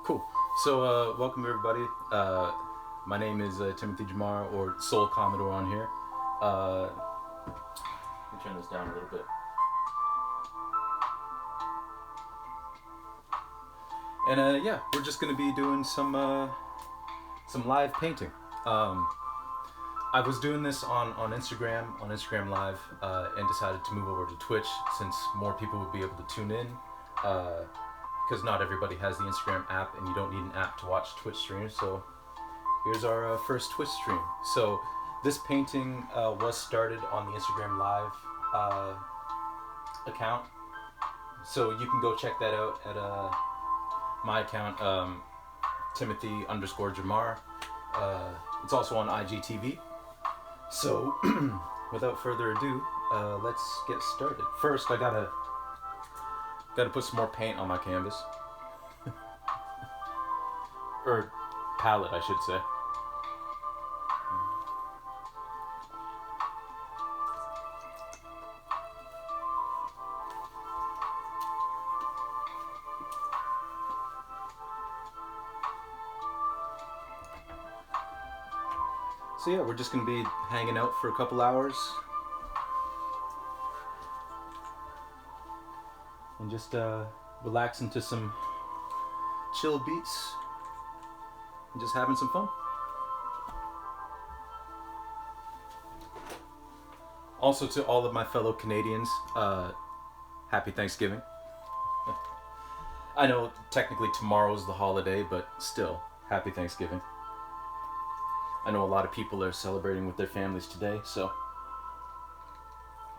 Cool. So, welcome everybody. My name is Timothy Jamar, or Soul Commodore on here. Let me turn this down a little bit. And yeah, we're just gonna be doing some live painting. I was doing this on Instagram Live, and decided to move over to Twitch since more people would be able to tune in. Because not everybody has the Instagram app, and you don't need an app to watch Twitch streams. So here's our first Twitch stream. So this painting was started on the Instagram Live account, so you can go check that out at my account, Timothy_Jamar. It's also on IGTV. So without further ado, let's get started. First, I gotta put some more paint on my canvas. Or palette, I should say. So yeah, we're just gonna be hanging out for a couple hours and just relax into some chill beats and just having some fun. Also, to all of my fellow Canadians, happy Thanksgiving. I know technically tomorrow's the holiday, but still, happy Thanksgiving. I know a lot of people are celebrating with their families today, so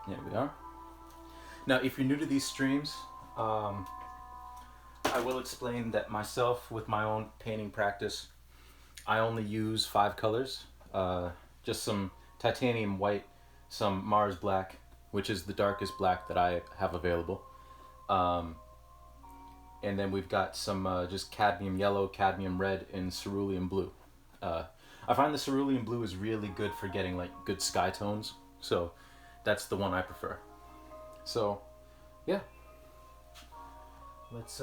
yeah, we are. Now, if you're new to these streams, I will explain that myself, with my own painting practice, I only use 5 colors. Just some titanium white, some Mars black, which is the darkest black that I have available. And then we've got some just cadmium yellow, cadmium red, and cerulean blue. I find the cerulean blue is really good for getting like good sky tones, so that's the one I prefer. So, yeah. Let's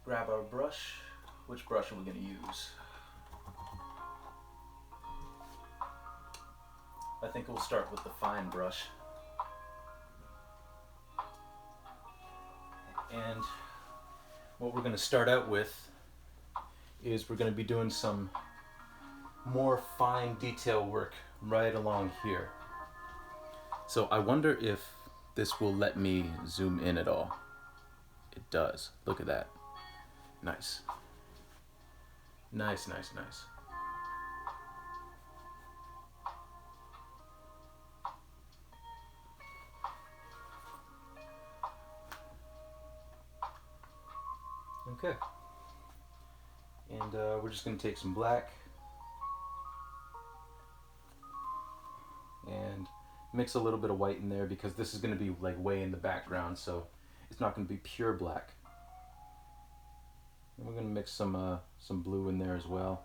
grab our brush. Which brush are we gonna use? I think we'll start with the fine brush. And what we're gonna start out with is we're gonna be doing some more fine detail work right along here. So I wonder if this will let me zoom in at all. It does. Look at that. Nice. Nice, nice, nice. Okay. And we're just going to take some black and mix a little bit of white in there, because this is going to be like way in the background, so it's not going to be pure black. And we're going to mix some blue in there as well.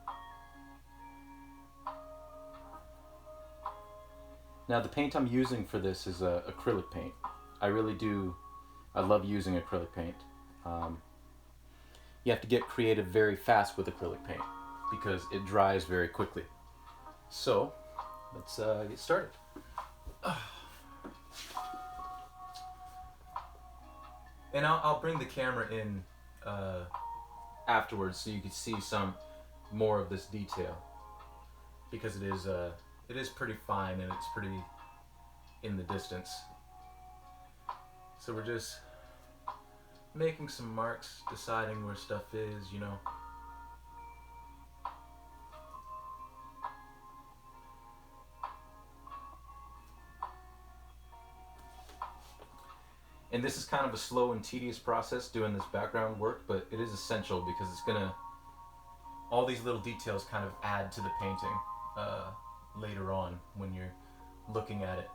Now, the paint I'm using for this is acrylic paint. I love using acrylic paint. You have to get creative very fast with acrylic paint because it dries very quickly. So, let's get started. And I'll bring the camera in afterwards so you can see some more of this detail, because it is pretty fine and it's pretty in the distance. So we're just making some marks, deciding where stuff is, you know. And this is kind of a slow and tedious process doing this background work, but it is essential because it's gonna, all these little details kind of add to the painting later on when you're looking at it.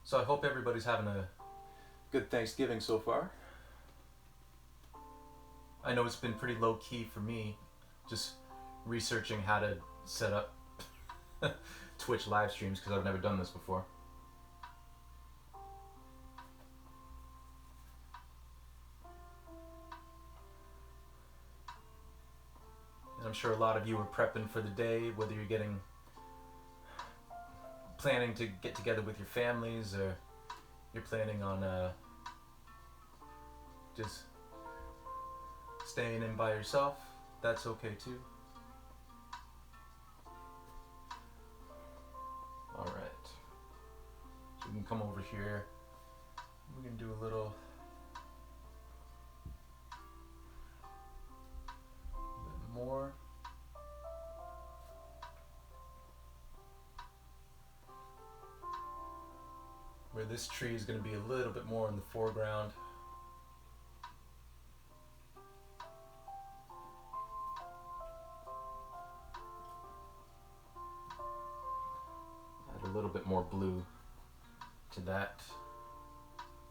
So I hope everybody's having a good Thanksgiving so far. I know it's been pretty low key for me, just researching how to set up Twitch live streams because I've never done this before. And I'm sure a lot of you are prepping for the day, whether you're planning to get together with your families, or you're planning on just staying in by yourself. That's okay too. Alright. So we can come over here. We can do a little bit more. Where this tree is going to be a little bit more in the foreground. Add a little bit more blue to that.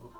Oop.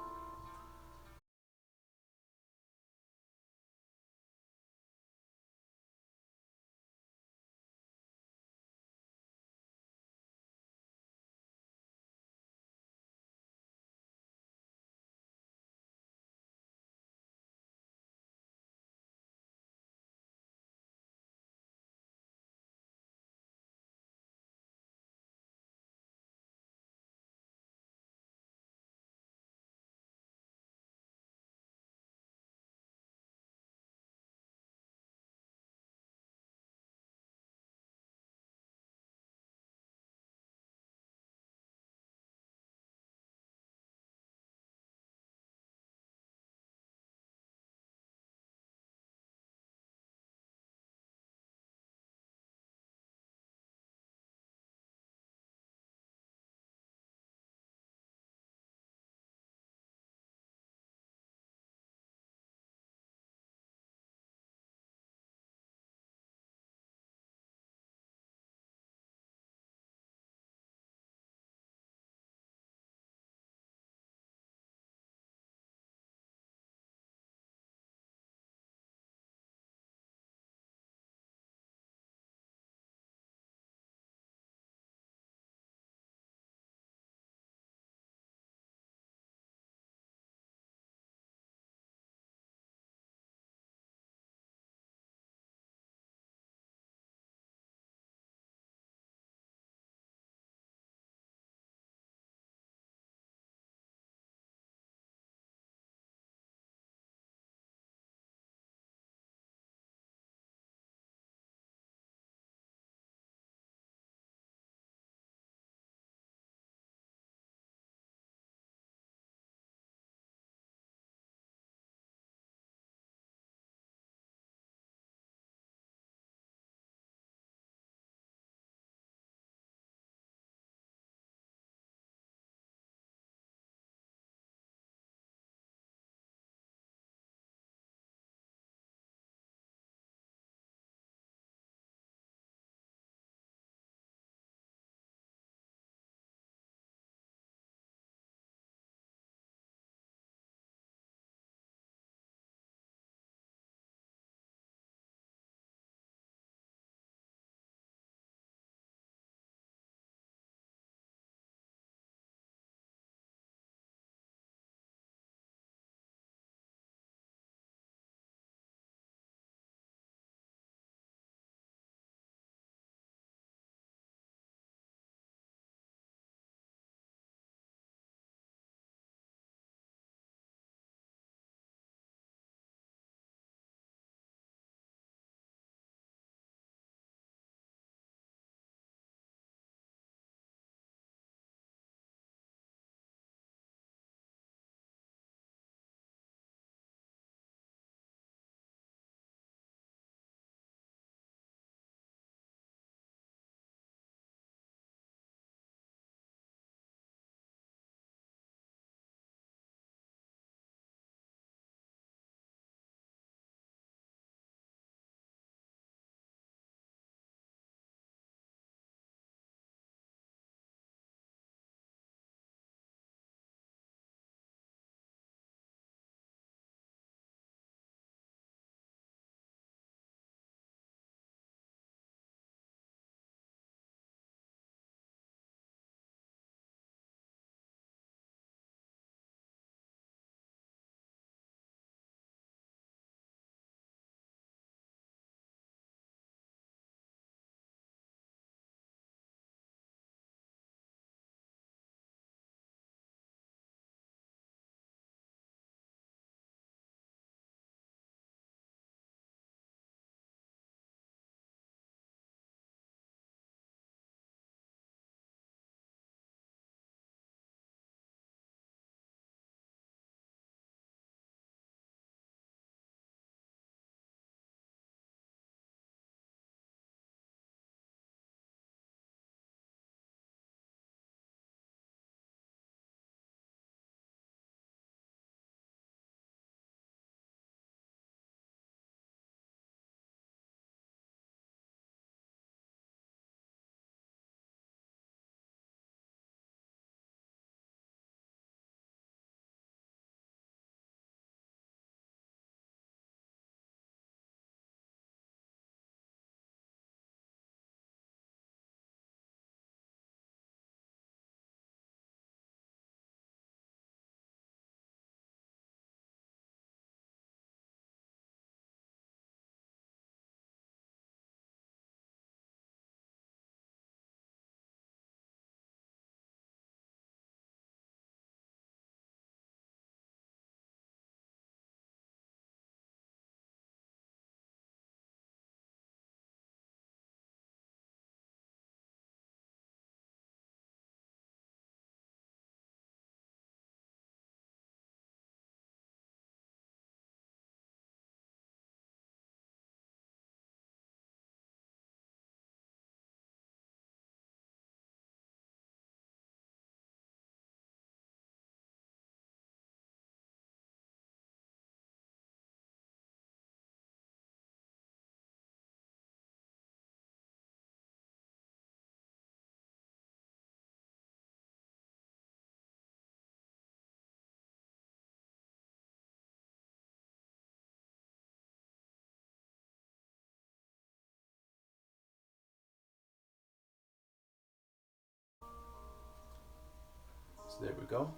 So there we go.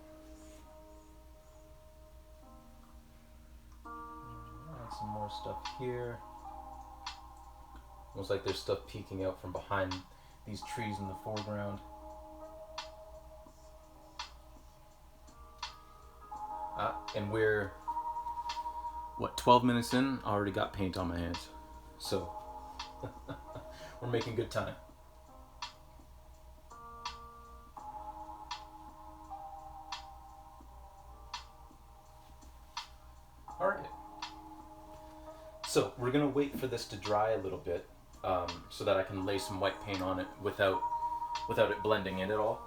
Add some more stuff here. Almost like there's stuff peeking out from behind these trees in the foreground. And we're, what, 12 minutes in? I already got paint on my hands. So, we're making good time. Alright. So, we're going to wait for this to dry a little bit so that I can lay some white paint on it without it blending in at all.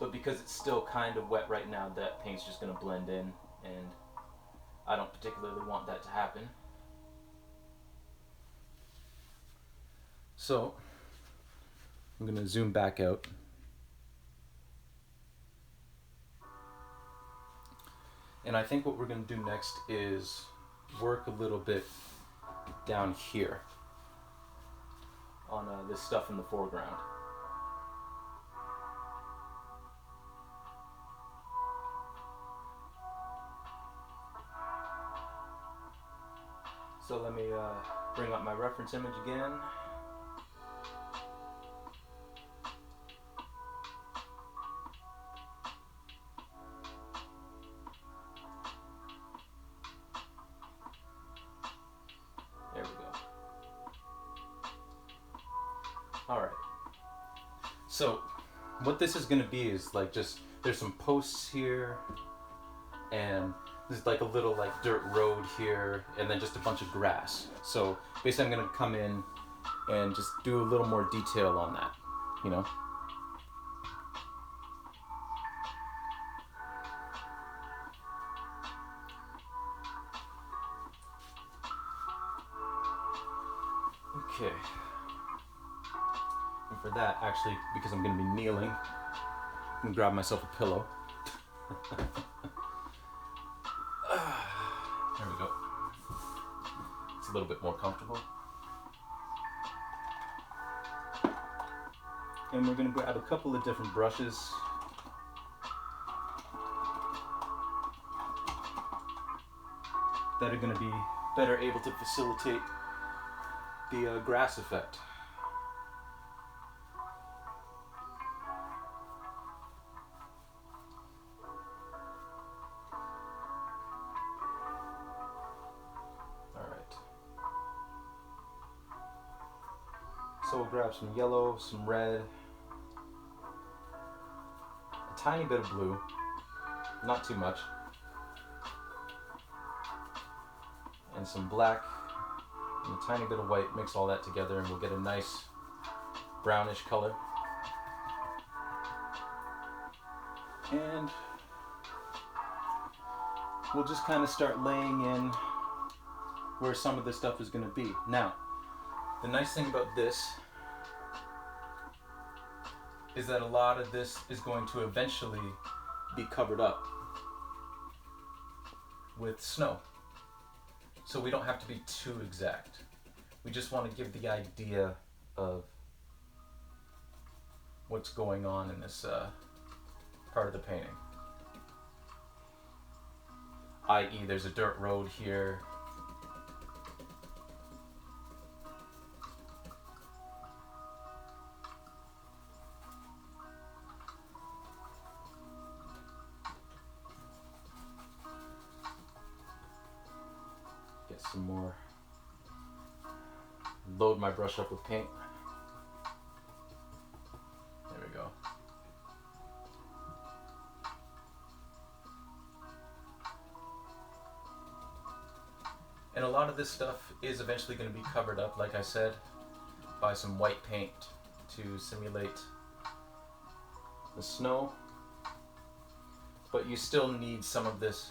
But because it's still kind of wet right now, that paint's just going to blend in, and I don't particularly want that to happen. So, I'm going to zoom back out. And I think what we're going to do next is work a little bit down here on this stuff in the foreground. So let me bring up my reference image again. There we go. All right. So what this is going to be is like just, there's some posts here, and there's like a little like dirt road here, and then just a bunch of grass. So basically I'm going to come in and just do a little more detail on that, you know? Okay. And for that, actually, because I'm going to be kneeling, I'm going to grab myself a pillow. There we go. It's a little bit more comfortable. And we're going to grab a couple of different brushes. That are going to be better able to facilitate the grass effect. So we'll grab some yellow, some red, a tiny bit of blue, not too much, and some black, and a tiny bit of white. Mix all that together and we'll get a nice brownish color. And we'll just kind of start laying in where some of this stuff is going to be. Now, the nice thing about this is that a lot of this is going to eventually be covered up with snow. So we don't have to be too exact. We just want to give the idea of what's going on in this part of the painting. i.e. there's a dirt road here. Get some more, load my brush up with paint. There we go. And a lot of this stuff is eventually going to be covered up, like I said, by some white paint to simulate the snow. But you still need some of this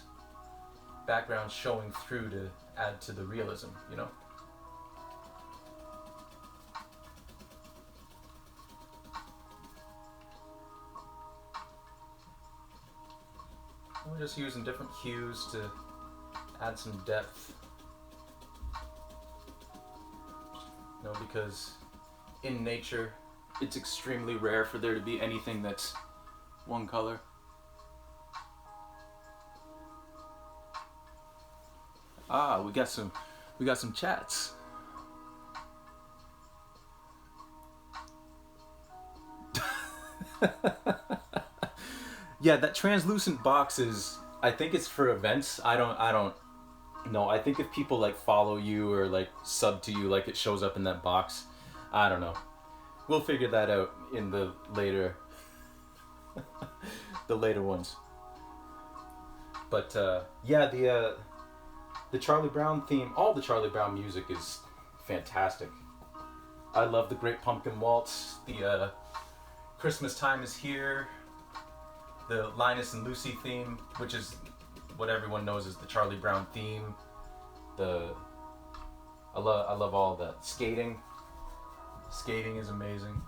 background showing through to add to the realism, you know? We're just using different hues to add some depth. You know, because in nature, it's extremely rare for there to be anything that's one color. Ah, we got some chats. Yeah, that translucent box is, I think it's for events. I don't know. I think if people like follow you or like sub to you, like it shows up in that box. I don't know. We'll figure that out in the later the later ones. But yeah, the Charlie Brown theme, all the Charlie Brown music is fantastic. I love the Great Pumpkin Waltz, the Christmas Time is Here, the Linus and Lucy theme, which is what everyone knows is the Charlie Brown theme. I love all of that. Skating is amazing.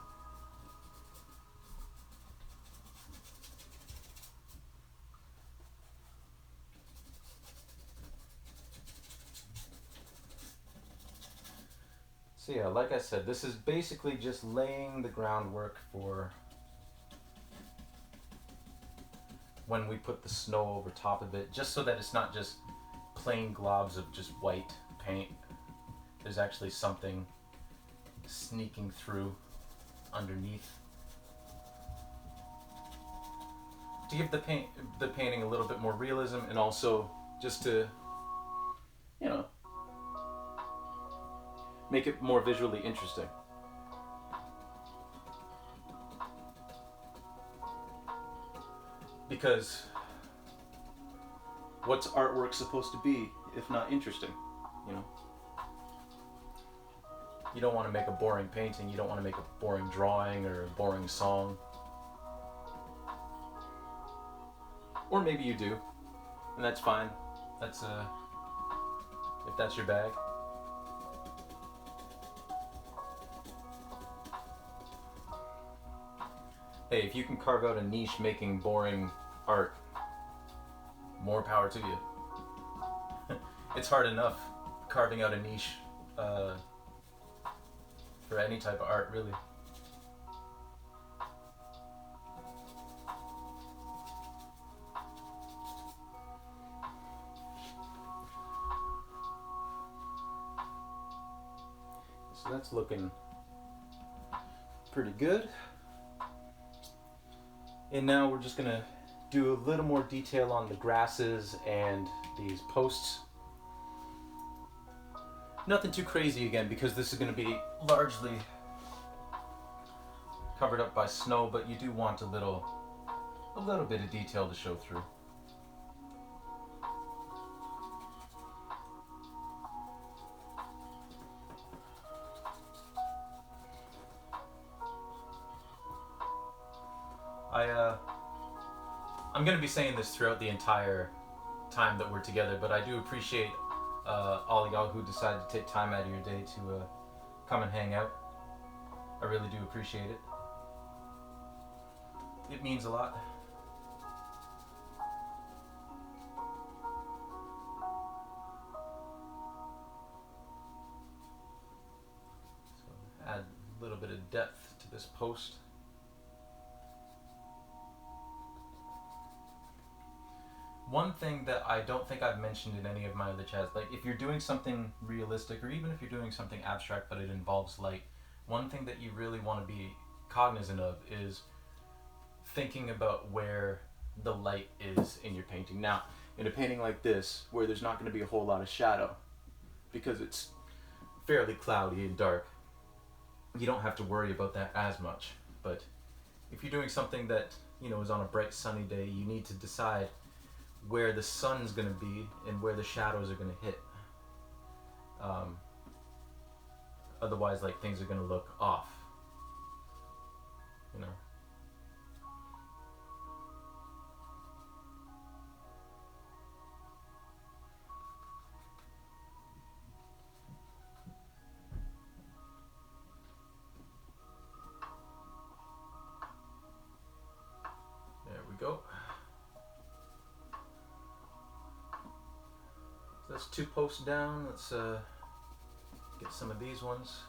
So yeah, like I said, this is basically just laying the groundwork for when we put the snow over top of it, just so that it's not just plain globs of just white paint. There's actually something sneaking through underneath to give the painting a little bit more realism, and also just to, you know, make it more visually interesting. Because what's artwork supposed to be if not interesting, you know? You don't want to make a boring painting, you don't want to make a boring drawing or a boring song. Or maybe you do, and that's fine. That's if that's your bag. Hey, if you can carve out a niche making boring art, more power to you. It's hard enough carving out a niche for any type of art, really. So that's looking pretty good. And now we're just gonna do a little more detail on the grasses and these posts. Nothing too crazy again, because this is gonna be largely covered up by snow, but you do want a little bit of detail to show through. I'm going to be saying this throughout the entire time that we're together, but I do appreciate all of y'all who decided to take time out of your day to come and hang out. I really do appreciate it. It means a lot. So add a little bit of depth to this post. One thing that I don't think I've mentioned in any of my other chats, like if you're doing something realistic, or even if you're doing something abstract but it involves light, one thing that you really want to be cognizant of is thinking about where the light is in your painting. Now, in a painting like this, where there's not going to be a whole lot of shadow, because it's fairly cloudy and dark, you don't have to worry about that as much. But if you're doing something that, you know, is on a bright sunny day, you need to decide where the sun's going to be and where the shadows are going to hit. Otherwise, like, things are going to look off, you know. There we go. That's 2 posts down. Let's get some of these ones.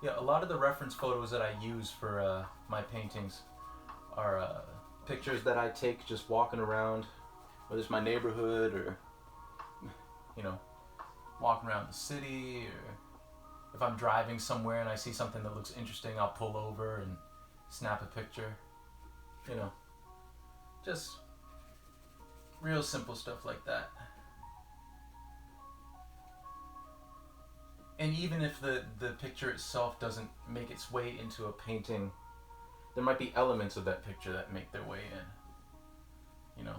Yeah, a lot of the reference photos that I use for my paintings are pictures that I take just walking around, whether it's my neighborhood or, you know, walking around the city, or if I'm driving somewhere and I see something that looks interesting, I'll pull over and snap a picture. You know, just real simple stuff like that. And even if the picture itself doesn't make its way into a painting, there might be elements of that picture that make their way in, you know.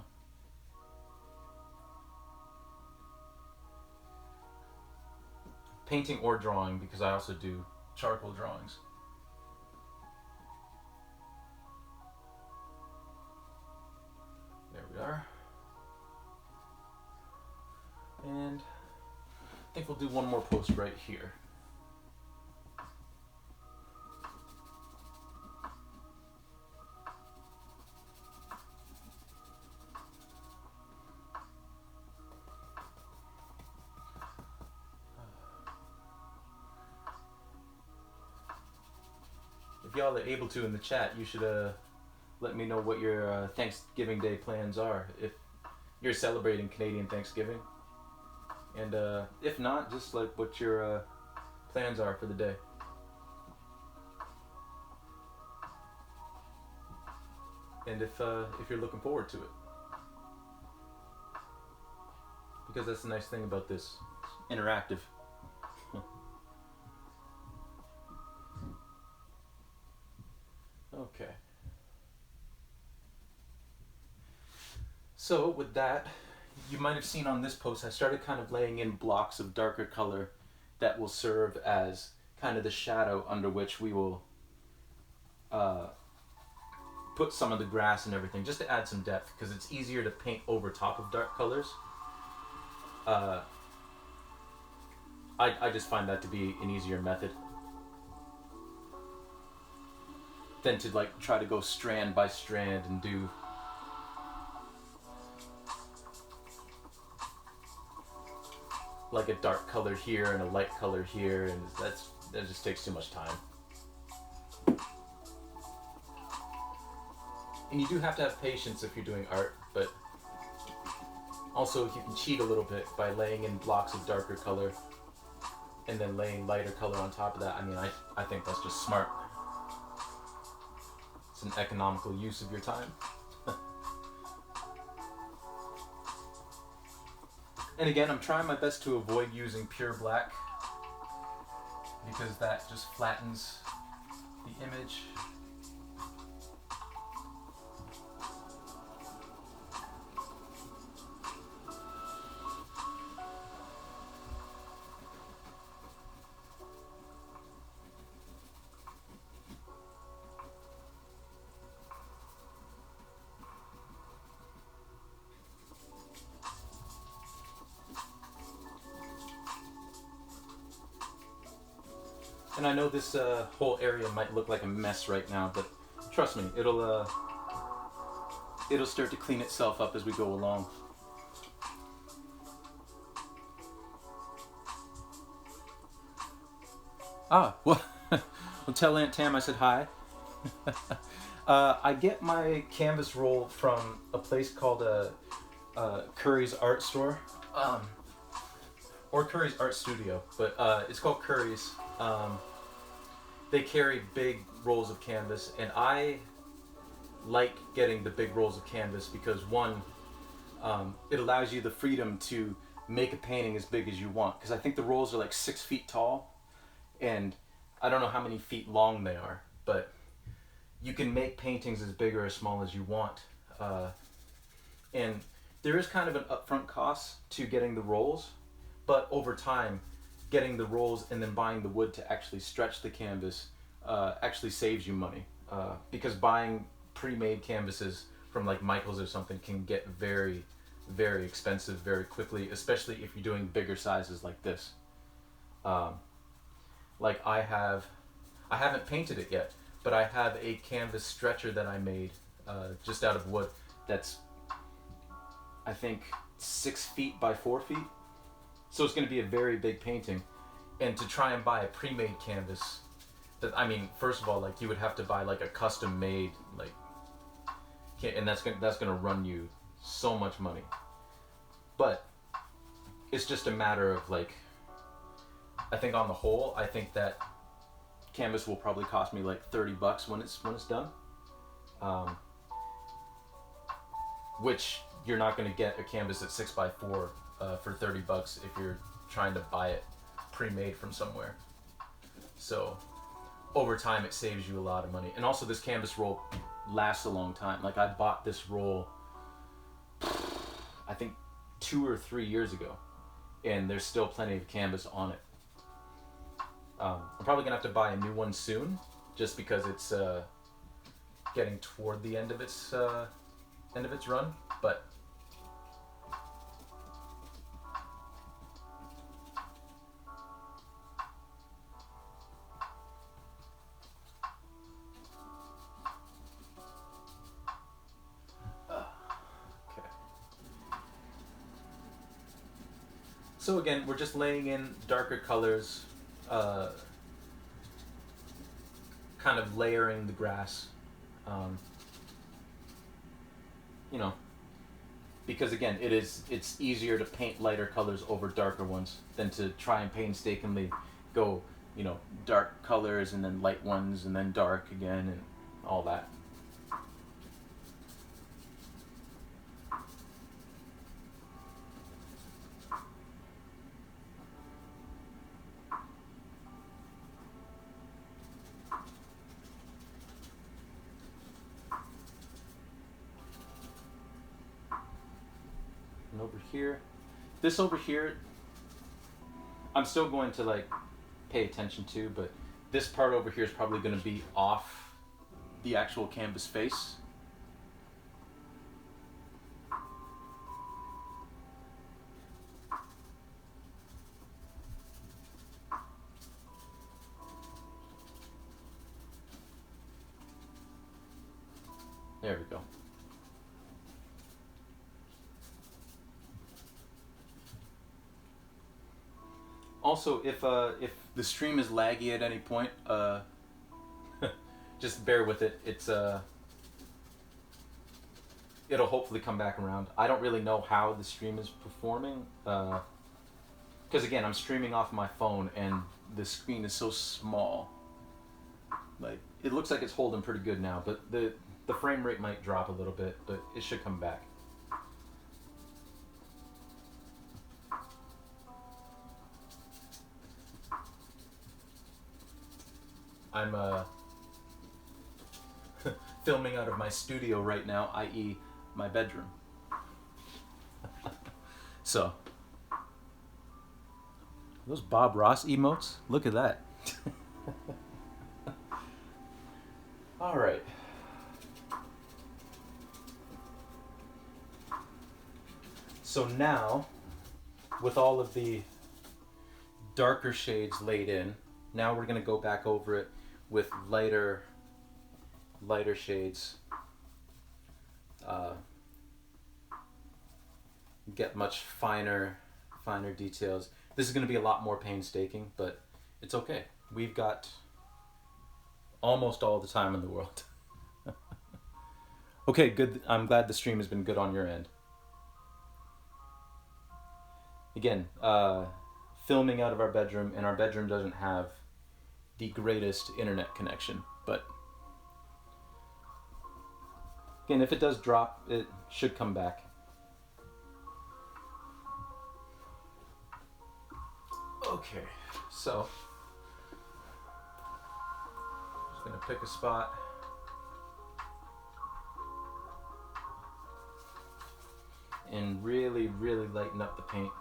Painting or drawing, because I also do charcoal drawings. There we are. And I think we'll do one more post right here. If y'all are able to in the chat, you should let me know what your Thanksgiving Day plans are, if you're celebrating Canadian Thanksgiving. And if not, just like what your plans are for the day. And if you're looking forward to it. Because that's the nice thing about this. It's interactive. Okay. So with that, you might have seen on this post, I started kind of laying in blocks of darker color that will serve as kind of the shadow under which we will put some of the grass and everything, just to add some depth, because it's easier to paint over top of dark colors. I just find that to be an easier method than to like try to go strand by strand and do like a dark color here and a light color here, and that just takes too much time. And you do have to have patience if you're doing art, but also you can cheat a little bit by laying in blocks of darker color and then laying lighter color on top of that. I mean, I think that's just smart. It's an economical use of your time. And again, I'm trying my best to avoid using pure black because that just flattens the image. And I know this whole area might look like a mess right now, but trust me, it'll start to clean itself up as we go along. Well, tell Aunt Tam I said hi. I get my canvas roll from a place called Curry's Art Store, or Curry's Art Studio, but it's called Curry's. They carry big rolls of canvas, and I like getting the big rolls of canvas because one, it allows you the freedom to make a painting as big as you want, because I think the rolls are like 6 feet tall, and I don't know how many feet long they are, but you can make paintings as big or as small as you want. And there is kind of an upfront cost to getting the rolls, but over time, getting the rolls and then buying the wood to actually stretch the canvas actually saves you money, because buying pre-made canvases from like Michael's or something can get very, very expensive very quickly, especially if you're doing bigger sizes like this. Like I haven't painted it yet, but I have a canvas stretcher that I made just out of wood that's, I think, 6 feet by 4 feet. So it's going to be a very big painting. And to try and buy a pre-made canvas I mean, first of all, like you would have to buy like a custom made like, and that's gonna run you so much money. But it's just a matter of like, I think on the whole, I think that canvas will probably cost me like $30 when it's done. Which you're not going to get a canvas at 6x4 for $30 if you're trying to buy it pre-made from somewhere. So over time it saves you a lot of money. And also this canvas roll lasts a long time. Like I bought this roll I think 2 or 3 years ago, and there's still plenty of canvas on it. I'm probably gonna have to buy a new one soon, just because it's getting toward the end of its run. But okay. So again, we're just laying in darker colors, kind of layering the grass. You know, because again, it's easier to paint lighter colors over darker ones than to try and painstakingly go, you know, dark colors and then light ones and then dark again and all that. And over here, this over here, I'm still going to like pay attention to, but this part over here is probably going to be off the actual canvas face. There we go. Also, if the stream is laggy at any point, just bear with it. It'll hopefully come back around. I don't really know how the stream is performing, because again, I'm streaming off my phone and the screen is so small. Like, it looks like it's holding pretty good now, but the frame rate might drop a little bit, but it should come back. I'm filming out of my studio right now, i.e. my bedroom. So, those Bob Ross emotes? Look at that. All right. So now, with all of the darker shades laid in, now we're going to go back over it with lighter shades. Get much finer details. This is going to be a lot more painstaking, but it's okay. We've got almost all the time in the world. Okay, good. I'm glad the stream has been good on your end. Again, filming out of our bedroom, and our bedroom doesn't have the greatest internet connection, but again, if it does drop, it should come back. Okay, so just gonna pick a spot. And really lighten up the paint.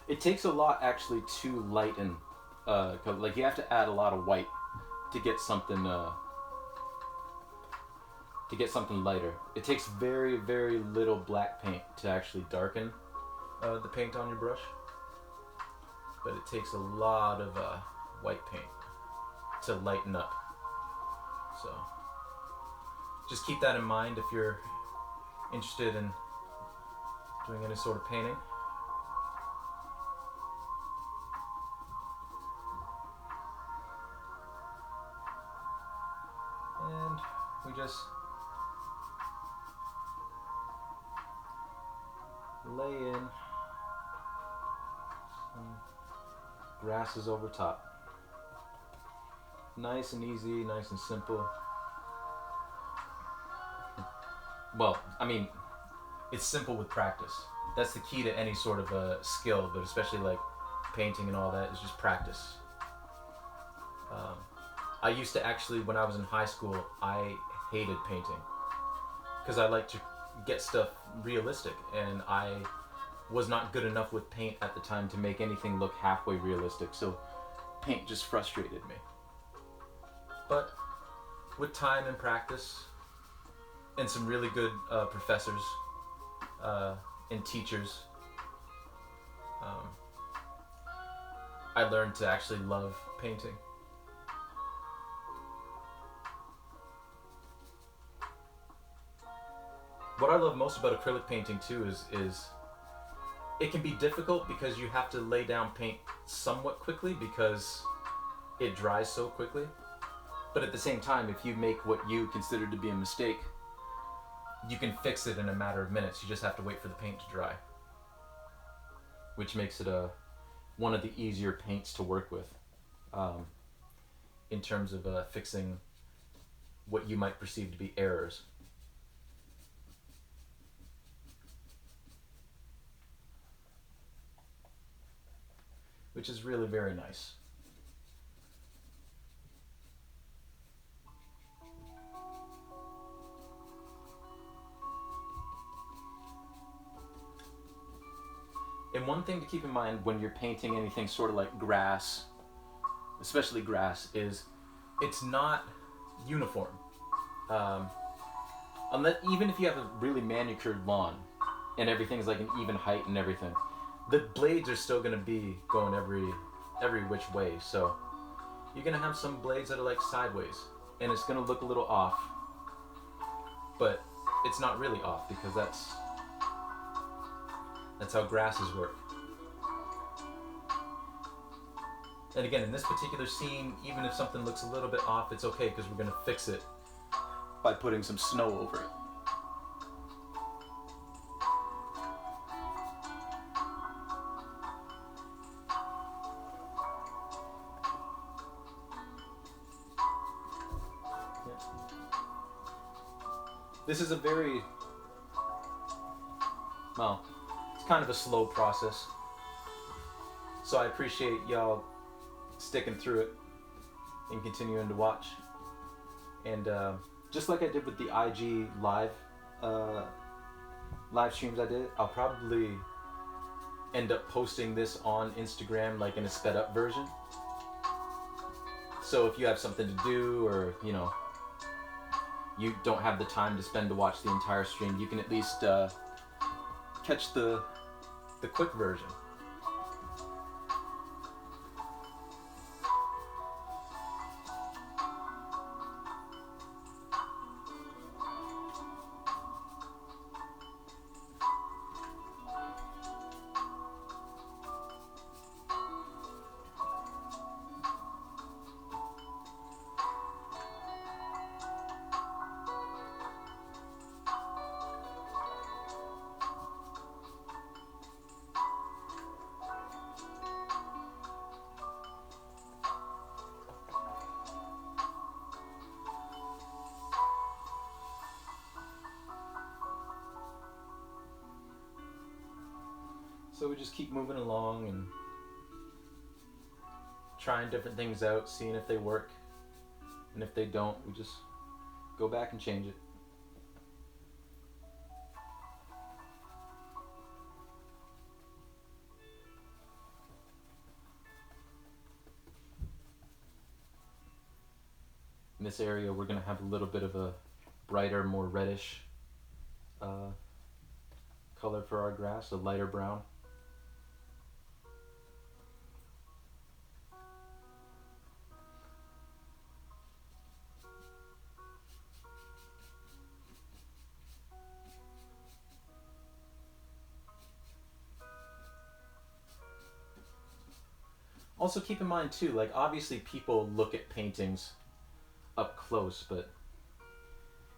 It takes a lot actually to lighten, like you have to add a lot of white to get something lighter. It takes very little black paint to actually darken the paint on your brush, but it takes a lot of white paint to lighten up. So just keep that in mind if you're interested in doing any sort of painting. just lay in some grasses over top. Nice and easy, nice and simple. Well, I mean, it's simple with practice. That's the key to any sort of a skill, but especially like painting and all that, is just practice. I used to actually, when I was in high school, I hated painting because I like to get stuff realistic, and I was not good enough with paint at the time to make anything look halfway realistic, so paint just frustrated me. But with time and practice and some really good professors and teachers, I learned to actually love painting. What I love most about acrylic painting too is it can be difficult because you have to lay down paint somewhat quickly because it dries so quickly. But at the same time, if you make what you consider to be a mistake, you can fix it in a matter of minutes. You just have to wait for the paint to dry, which makes it one of the easier paints to work with in terms of fixing what you might perceive to be errors. Which is really very nice. And one thing to keep in mind when you're painting anything sort of like grass, especially grass, is it's not uniform. Even if you have a really manicured lawn and everything's like an even height and everything, the blades are still going to be going every which way. So you're going to have some blades that are like sideways, and it's going to look a little off, but it's not really off because that's how grasses work. And again, in this particular scene, even if something looks a little bit off, it's okay because we're going to fix it by putting some snow over it. This is a very, well, it's kind of a slow process. So I appreciate y'all sticking through it and continuing to watch. And just like I did with the IG live streams I did, I'll probably end up posting this on Instagram like in a sped up version. So if you have something to do, or you don't have the time to spend to watch the entire stream, you can at least catch the quick version. So we just keep moving along and trying different things out, seeing if they work. And if they don't, we just go back and change it. In this area, we're going to have a little bit of a brighter, more reddish color for our grass, a lighter brown. Also keep in mind too, like obviously people look at paintings up close, but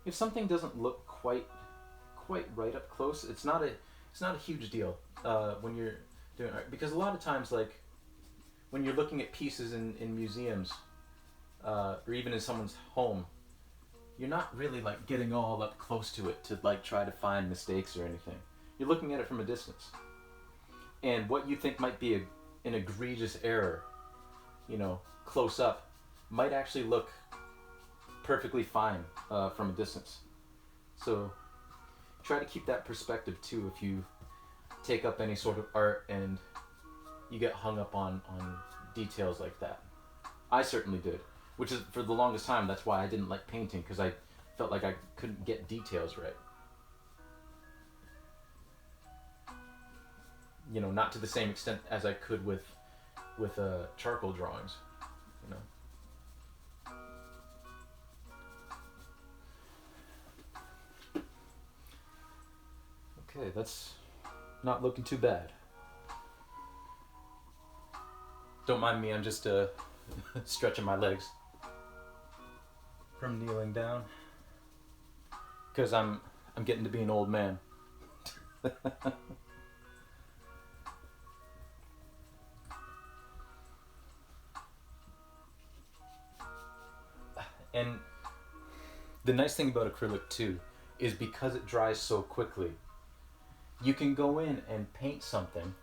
if something doesn't look quite right up close, it's not a huge deal when you're doing art, because a lot of times, like when you're looking at pieces in museums or even in someone's home, you're not really like getting all up close to it to like try to find mistakes or anything. You're looking at it from a distance, and what you think might be an egregious error, you know, close up, might actually look perfectly fine from a distance. So try to keep that perspective too if you take up any sort of art and you get hung up on details like that. I certainly did, which is, for the longest time, that's why I didn't like painting, because I felt like I couldn't get details right. You know, not to the same extent as I could with charcoal drawings, you know. Okay, that's not looking too bad. Don't mind me, I'm just stretching my legs from kneeling down, because I'm getting to be an old man. And the nice thing about acrylic too is because it dries so quickly, you can go in and paint something,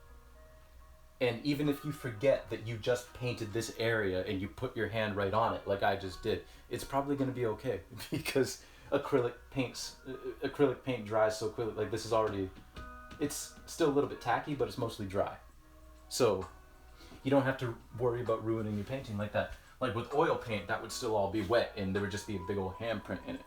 and even if you forget that you just painted this area and you put your hand right on it like I just did, it's probably going to be okay because acrylic paint dries so quickly. Like this is already, it's still a little bit tacky, but it's mostly dry. So you don't have to worry about ruining your painting like that. Like with oil paint, that would still all be wet and there would just be a big old handprint in it.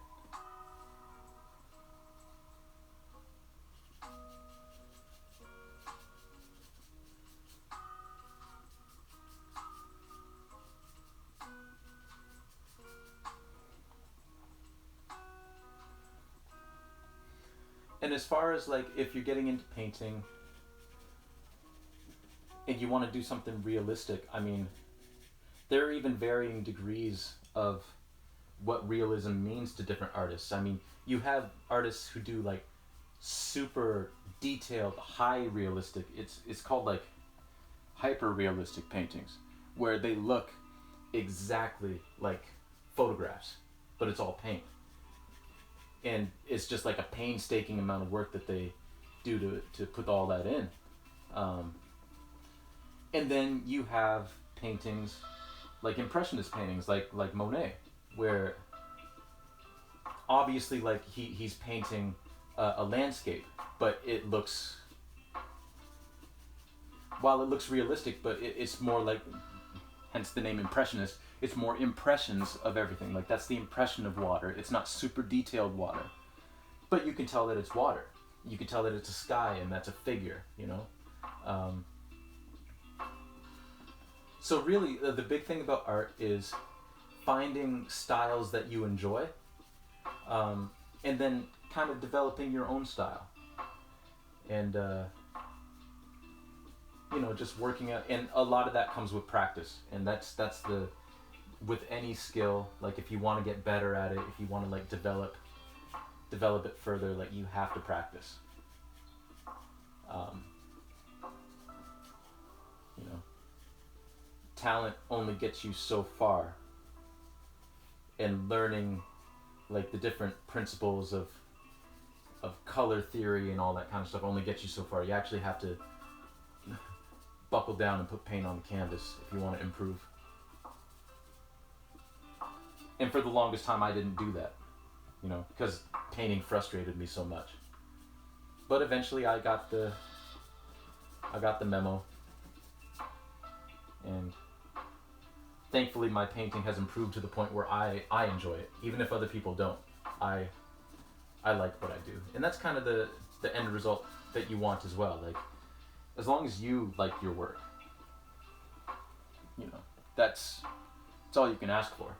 And as far as like if you're getting into painting and you want to do something realistic, I mean, there are even varying degrees of what realism means to different artists. I mean, you have artists who do like super detailed, high realistic, it's called like hyper realistic paintings, where they look exactly like photographs, but it's all paint. And it's just like a painstaking amount of work that they do to put all that in. And then you have paintings like impressionist paintings, like Monet, where obviously like he's painting a landscape, but it looks, while it looks realistic, but it's more like, hence the name impressionist, it's more impressions of everything. Like that's the impression of water. It's not super detailed water, but you can tell that it's water. You can tell that it's a sky and that's a figure, you know? So really the big thing about art is finding styles that you enjoy, and then kind of developing your own style. And, you know, just working out, and a lot of that comes with practice. And that's the, with any skill, like if you want to get better at it, if you want to like develop it further, like you have to practice. You know, talent only gets you so far, and learning like the different principles of color theory and all that kind of stuff only gets you so far. You actually have to buckle down and put paint on the canvas if you want to improve. And for the longest time I didn't do that, you know, because painting frustrated me so much. But eventually I got the memo, and thankfully my painting has improved to the point where I enjoy it, even if other people don't. I like what I do, and that's kind of the end result that you want as well. Like, as long as you like your work, you know, that's all you can ask for.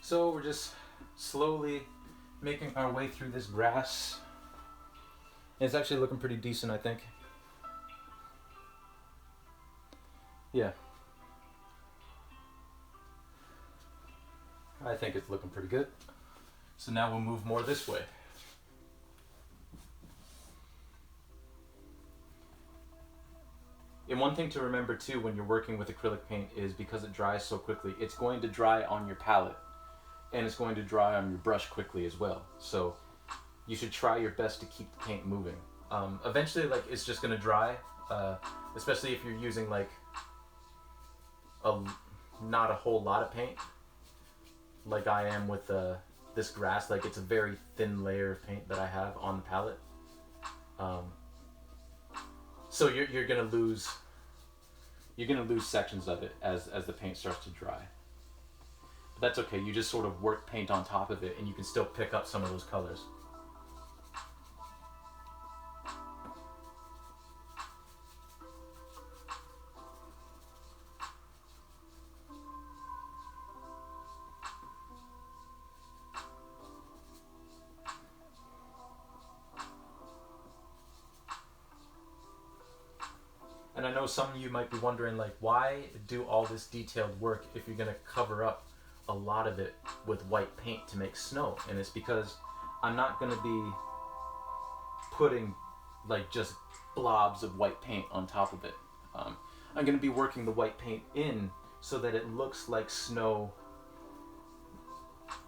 So we're just slowly making our way through this grass. It's actually looking pretty decent, I think. Yeah. I think it's looking pretty good. So now we'll move more this way. And one thing to remember too when you're working with acrylic paint is because it dries so quickly, it's going to dry on your palette and it's going to dry on your brush quickly as well. So you should try your best to keep the paint moving. Eventually, like, it's just gonna dry, especially if you're using like not a whole lot of paint, like I am with this grass. Like, it's a very thin layer of paint that I have on the palette. So you're gonna lose sections of it as the paint starts to dry. But that's okay. You just sort of work paint on top of it, and you can still pick up some of those colors. And I know some of you might be wondering, like, why do all this detailed work if you're going to cover up a lot of it with white paint to make snow? And it's because I'm not going to be putting, like, just blobs of white paint on top of it. I'm going to be working the white paint in so that it looks like snow.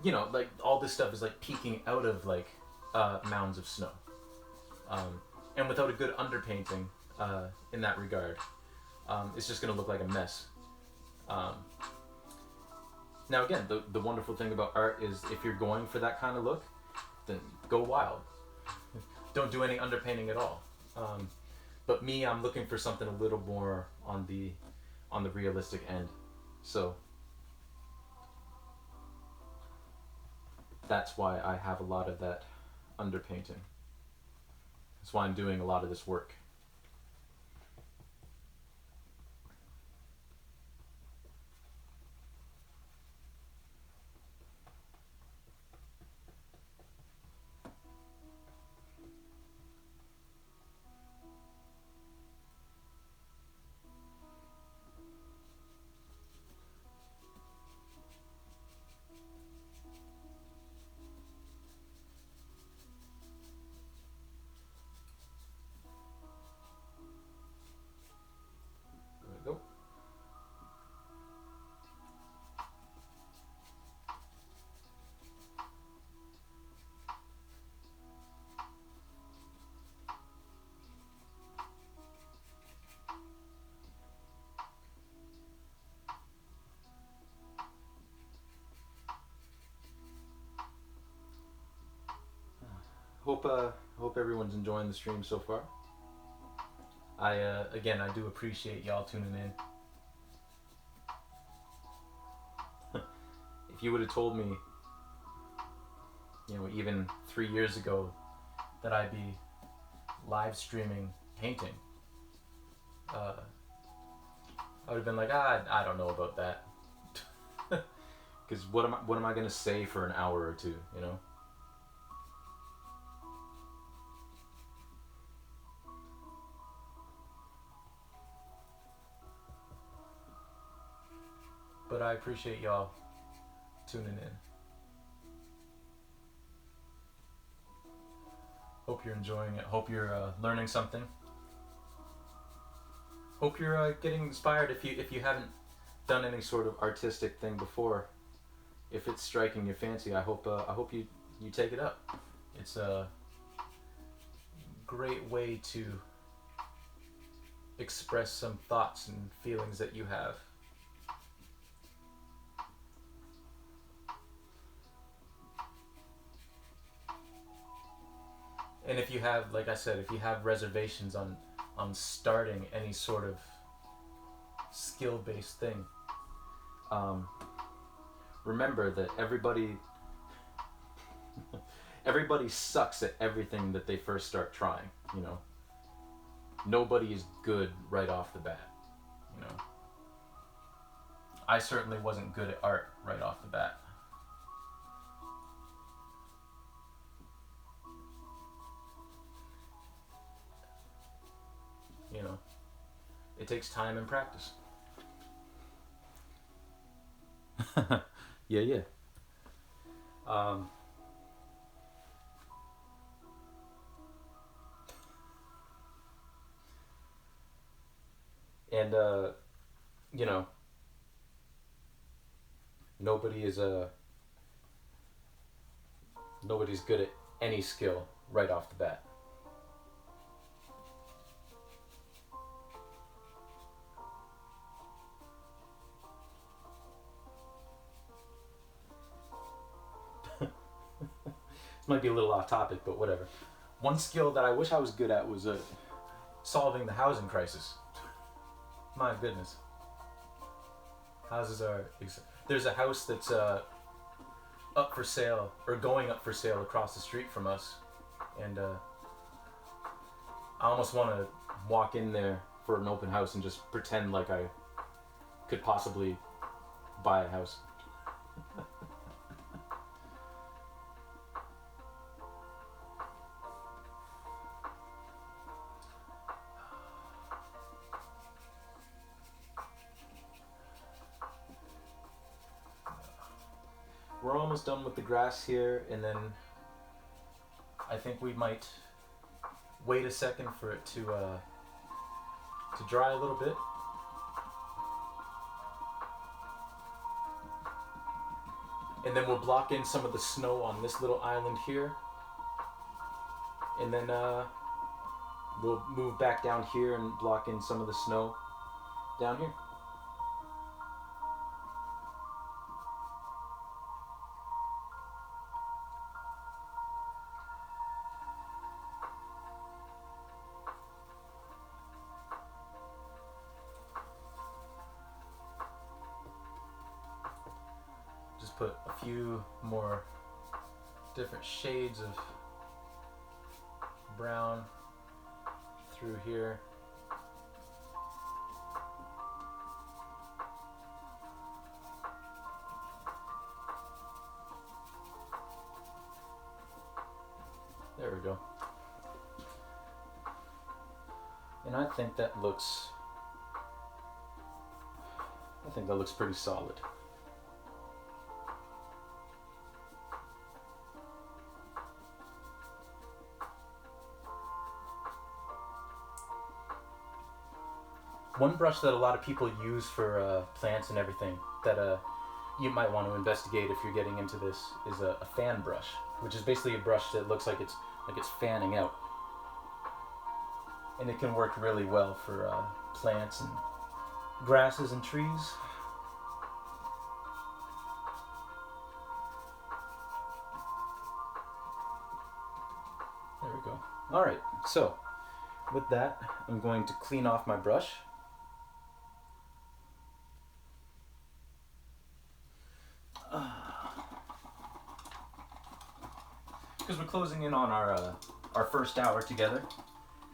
You know, like, all this stuff is, like, peeking out of, like, mounds of snow. And without a good underpainting, in that regard, it's just going to look like a mess. Now again, the wonderful thing about art is if you're going for that kind of look, then go wild. Don't do any underpainting at all. But me, I'm looking for something a little more on the realistic end. So that's why I have a lot of that underpainting. That's why I'm doing a lot of this work. There we go. Hope everyone's enjoying the stream so far. Again, I do appreciate y'all tuning in. If you would have told me, you know, even 3 years ago that I'd be live streaming painting, I would have been like, I don't know about that. Because what am I gonna say for an hour or two, you know? But I appreciate y'all tuning in. Hope you're enjoying it. Hope you're learning something. Hope you're getting inspired if you haven't done any sort of artistic thing before. If it's striking your fancy, I hope you take it up. It's a great way to express some thoughts and feelings that you have. And if you have, like I said, if you have reservations on starting any sort of skill-based thing, remember that everybody sucks at everything that they first start trying, you know. Nobody is good right off the bat, you know. I certainly wasn't good at art right off the bat. It takes time and practice. Yeah, yeah. Um, and you know, nobody is nobody's good at any skill right off the bat. This might be a little off topic, but whatever. One skill that I wish I was good at was solving the housing crisis. My goodness. Houses are... There's a house that's up for sale, or going up for sale across the street from us. And I almost want to walk in there for an open house and just pretend like I could possibly buy a house. We're almost done with the grass here, and then I think we might wait a second for it to dry a little bit. And then we'll block in some of the snow on this little island here. And then we'll move back down here and block in some of the snow down here. Just put a few more different shades of brown through here. There we go. And I think that looks pretty solid. One brush that a lot of people use for plants and everything that you might want to investigate if you're getting into this is a fan brush, which is basically a brush that looks like it's fanning out, and it can work really well for plants and grasses and trees. There we go. All right, so with that, I'm going to clean off my brush. Because we're closing in on our first hour together,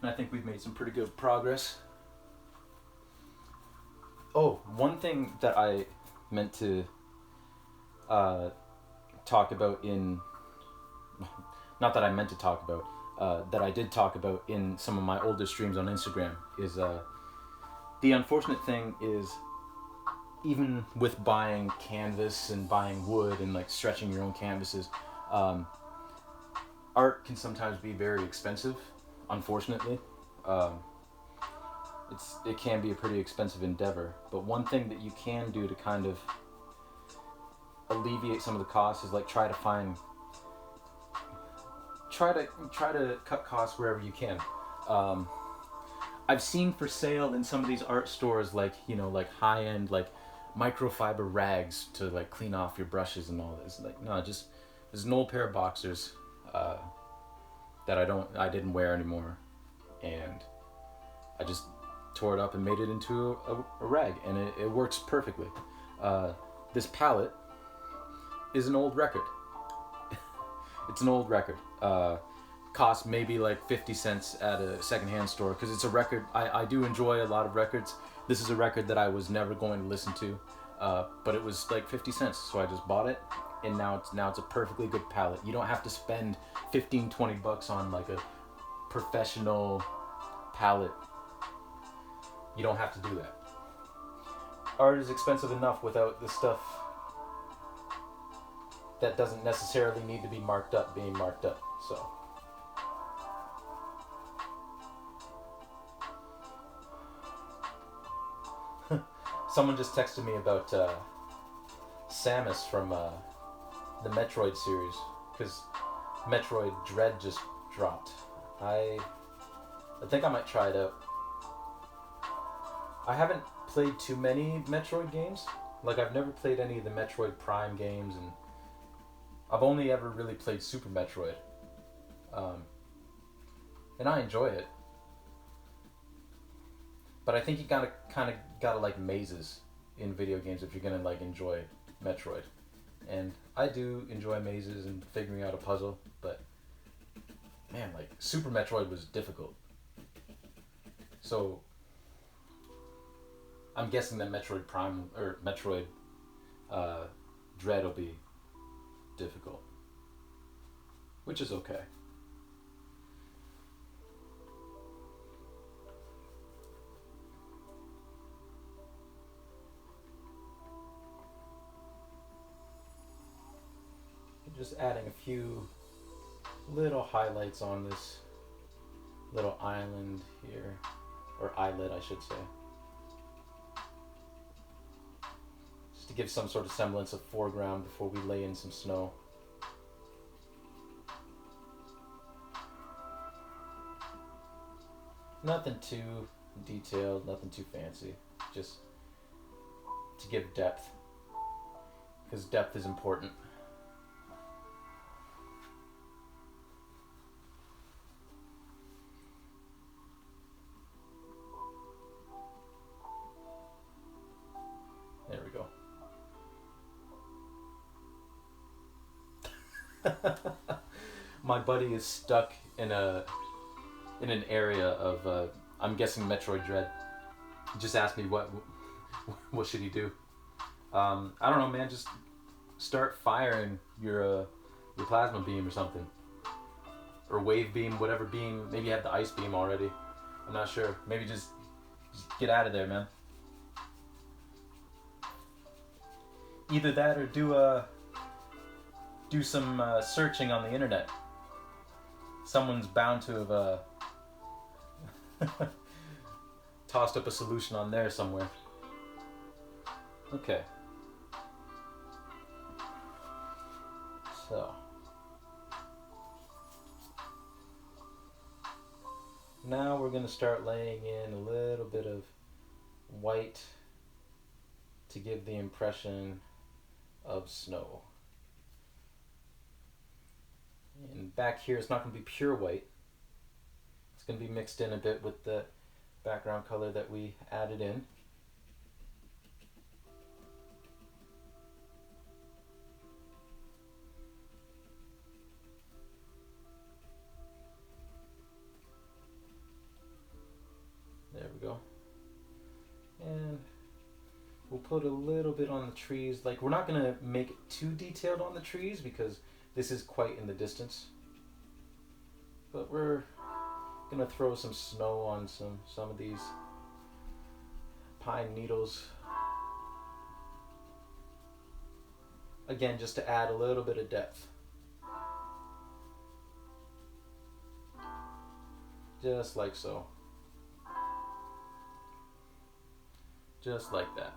and I think we've made some pretty good progress. Oh, one thing that I meant to talk about in, not that I meant to talk about, that I did talk about in some of my older streams on Instagram is the unfortunate thing is, even with buying canvas and buying wood and like stretching your own canvases, art can sometimes be very expensive, unfortunately. It can be a pretty expensive endeavor, but one thing that you can do to kind of alleviate some of the costs is like try to cut costs wherever you can. I've seen for sale in some of these art stores like high-end like microfiber rags to like clean off your brushes and all this. Like, no, just there's an old pair of boxers that I didn't wear anymore, and I just tore it up and made it into a rag, and it works perfectly. This palette is an old record. It's an old record. Cost maybe like 50 cents at a secondhand store, because it's a record. I do enjoy a lot of records. This is a record that I was never going to listen to, but it was like 50 cents, so I just bought it, and now it's a perfectly good palette. You don't have to spend 15-20 bucks on like a professional palette You don't have to do that. Art is expensive enough without the stuff that doesn't necessarily need to be marked up being marked up. So someone just texted me about Samus from the Metroid series, because Metroid Dread just dropped. I think I might try it out. I haven't played too many Metroid games. Like, I've never played any of the Metroid Prime games, and I've only ever really played Super Metroid. And I enjoy it. But I think you kind of gotta like mazes in video games if you're gonna like enjoy Metroid. And I do enjoy mazes and figuring out a puzzle, but man, like Super Metroid was difficult. So I'm guessing that Metroid Prime or Metroid Dread will be difficult, which is okay. Just adding a few little highlights on this little island here, or islet I should say, just to give some sort of semblance of foreground before we lay in some snow. Nothing too detailed, nothing too fancy, just to give depth, because depth is important. There we go. My buddy is stuck in an area of I'm guessing Metroid Dread. He just asked me what should he do. I don't know, man. Just start firing your plasma beam or something, or wave beam, whatever beam. Maybe you have the ice beam already. I'm not sure. Maybe just get out of there, man. Either that or do some searching on the internet. Someone's bound to have tossed up a solution on there somewhere. Okay. So now we're going to start laying in a little bit of white to give the impression of snow. And back here it's not going to be pure white. It's going to be mixed in a bit with the background color that we added in. There we go. And we'll put a little bit on the trees. Like, we're not going to make it too detailed on the trees because this is quite in the distance. But we're going to throw some snow on some of these pine needles. Again, just to add a little bit of depth. Just like so. Just like that.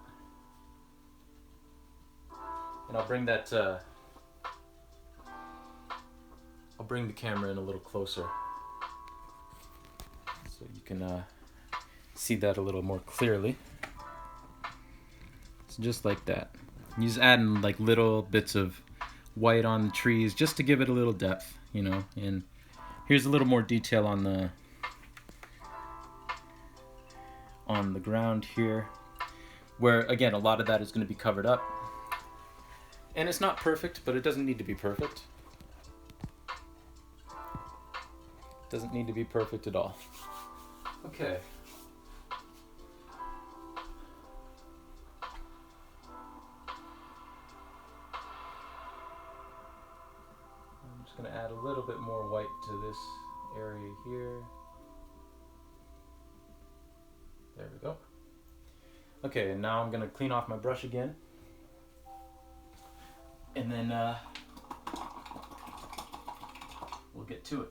And I'll bring that, I'll bring the camera in a little closer so you can see that a little more clearly. So just like that. You just add in like little bits of white on the trees just to give it a little depth, you know. And here's a little more detail on the ground here, where again a lot of that is going to be covered up. And it's not perfect, but it doesn't need to be perfect. Doesn't need to be perfect at all. Okay. I'm just going to add a little bit more white to this area here. There we go. Okay, and now I'm gonna clean off my brush again. And then we'll get to it.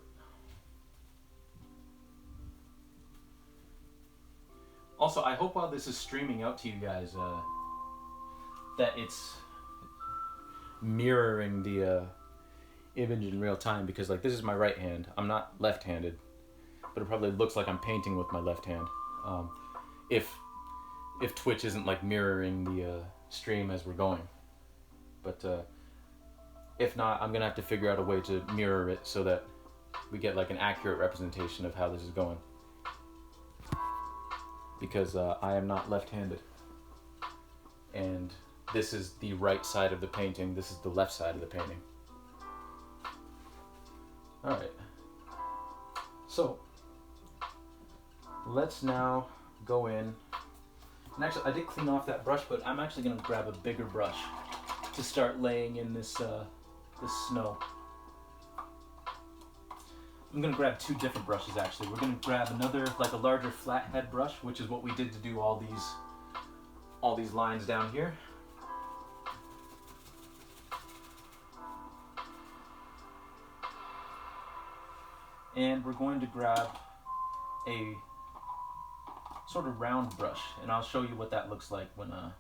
Also, I hope while this is streaming out to you guys, that it's mirroring the image in real time, because like this is my right hand. I'm not left-handed, but it probably looks like I'm painting with my left hand. If Twitch isn't like mirroring the stream as we're going, but if not, I'm gonna have to figure out a way to mirror it so that we get like an accurate representation of how this is going, because I am not left-handed, and this is the right side of the painting, this is the left side of the painting. Alright, so let's now go in, and actually I did clean off that brush, but I'm actually going to grab a bigger brush to start laying in this this snow. I'm going to grab two different brushes actually. We're going to grab another, like a larger flathead brush, which is what we did to do all these lines down here. And we're going to grab a sort of round brush, and I'll show you what that looks like when I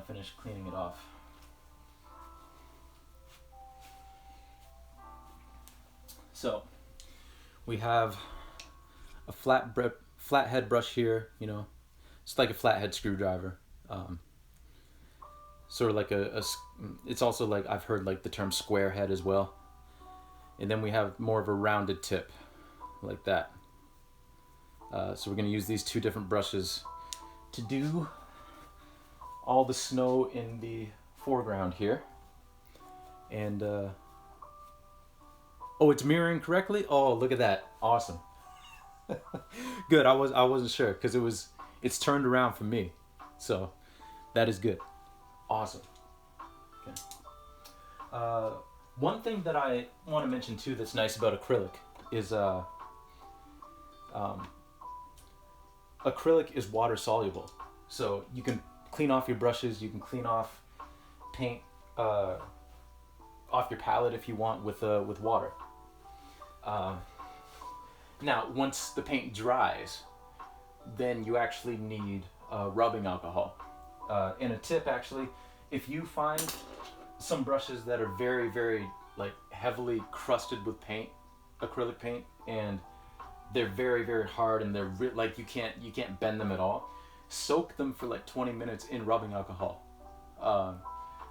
finish cleaning it off. So we have a flathead brush here, you know, it's like a flathead screwdriver. Sort of like it's also like, I've heard like the term square head as well. And then we have more of a rounded tip, like that. So we're going to use these two different brushes to do all the snow in the foreground here. And oh, it's mirroring correctly? Oh, look at that. Awesome. Good. I wasn't sure because it's turned around for me. So that is good. Awesome. Okay. One thing that I want to mention too that's nice about acrylic is acrylic is water soluble. So you can clean off your brushes, you can clean off paint off your palette if you want with water. Now, once the paint dries, then you actually need rubbing alcohol. And a tip, actually, if you find some brushes that are very, very like heavily crusted with paint, acrylic paint, and they're very, very hard, and they're like you can't bend them at all, soak them for like 20 minutes in rubbing alcohol.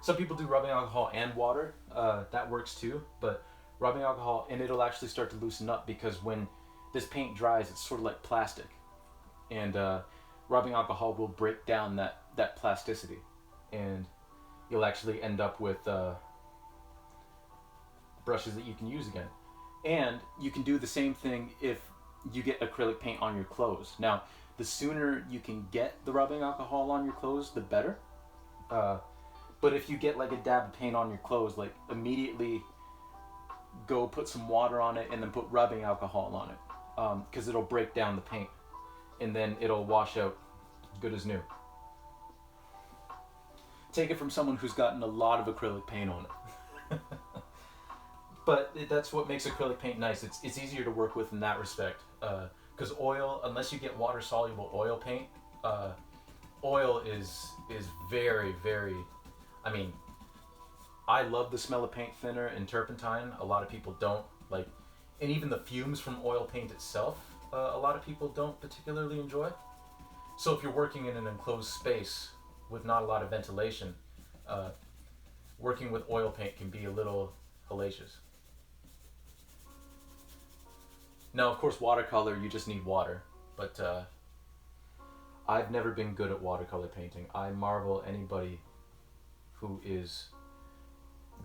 Some people do rubbing alcohol and water. That works too, but rubbing alcohol, and it'll actually start to loosen up, because when this paint dries, it's sort of like plastic, and rubbing alcohol will break down that plasticity, and you'll actually end up with brushes that you can use again. And you can do the same thing if you get acrylic paint on your clothes. Now, the sooner you can get the rubbing alcohol on your clothes, the better. But if you get like a dab of paint on your clothes, like immediately go put some water on it and then put rubbing alcohol on it, because it'll break down the paint, and then it'll wash out good as new. Take it from someone who's gotten a lot of acrylic paint on it. But that's what makes acrylic paint nice. It's easier to work with in that respect. Because oil, unless you get water soluble oil paint, oil is very, very, I mean, I love the smell of paint thinner and turpentine. A lot of people don't like, and even the fumes from oil paint itself, a lot of people don't particularly enjoy. So if you're working in an enclosed space with not a lot of ventilation, working with oil paint can be a little hellacious. Now, of course, watercolor, you just need water, but I've never been good at watercolor painting. I marvel anybody who is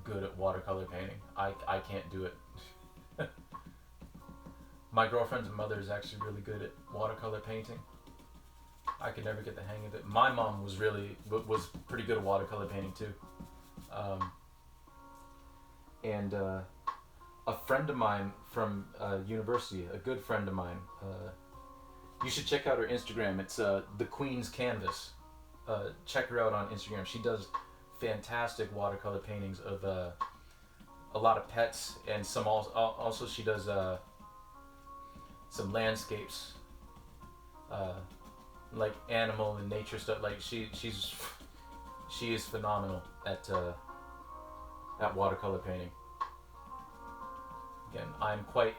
good at watercolor painting. I can't do it. My girlfriend's mother is actually really good at watercolor painting. I could never get the hang of it. My mom was pretty good at watercolor painting too. And a friend of mine from university, a good friend of mine, You should check out her Instagram. It's the Queen's Canvas. Check her out on Instagram. She does fantastic watercolor paintings of a lot of pets and some also she does some landscapes, like animal and nature stuff. Like she is phenomenal at watercolor painting. Again, I'm quite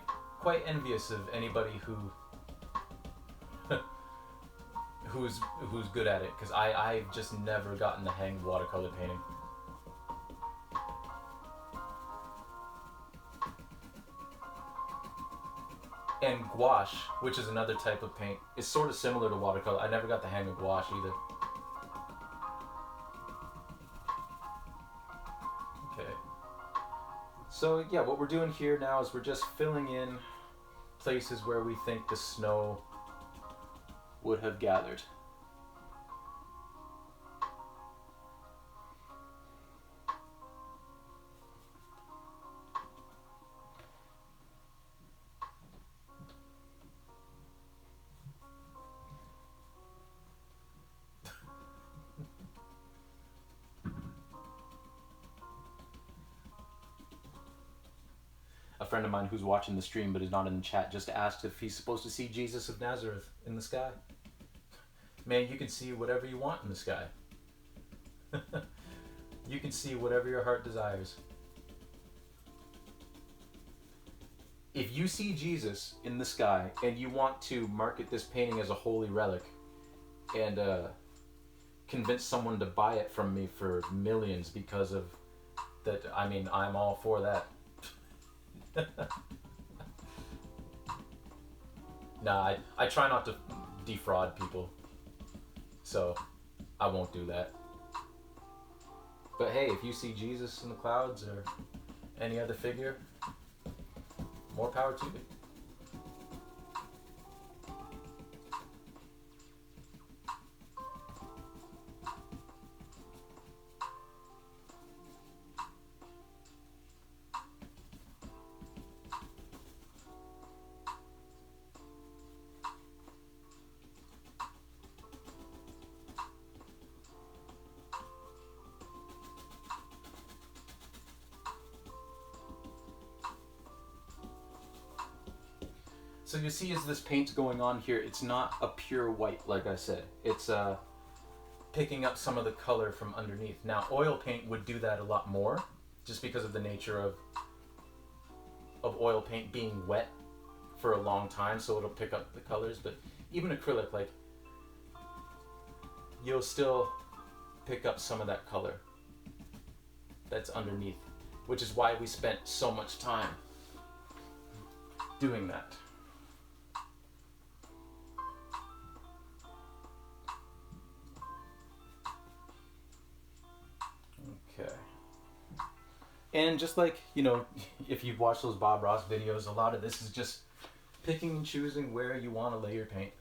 envious of anybody who's good at it, because I've just never gotten the hang of watercolor painting. And gouache, which is another type of paint, is sort of similar to watercolor. I never got the hang of gouache either. Okay. So yeah, what we're doing here now is we're just filling in places where we think the snow would have gathered. A friend of mine who's watching the stream but is not in the chat just asked if he's supposed to see Jesus of Nazareth in the sky. Man, you can see whatever you want in the sky. You can see whatever your heart desires. If you see Jesus in the sky and you want to market this painting as a holy relic and convince someone to buy it from me for millions because of that, I mean, I'm all for that. Nah, I try not to defraud people, so I won't do that. But hey, if you see Jesus in the clouds or any other figure, more power to you. So you see as this paint's going on here, it's not a pure white, like I said. It's picking up some of the color from underneath. Now, oil paint would do that a lot more, just because of the nature of oil paint being wet for a long time, so it'll pick up the colors. But even acrylic, like, you'll still pick up some of that color that's underneath, which is why we spent so much time doing that. Okay. And just like, you know, if you've watched those Bob Ross videos, a lot of this is just picking and choosing where you want to lay your paint.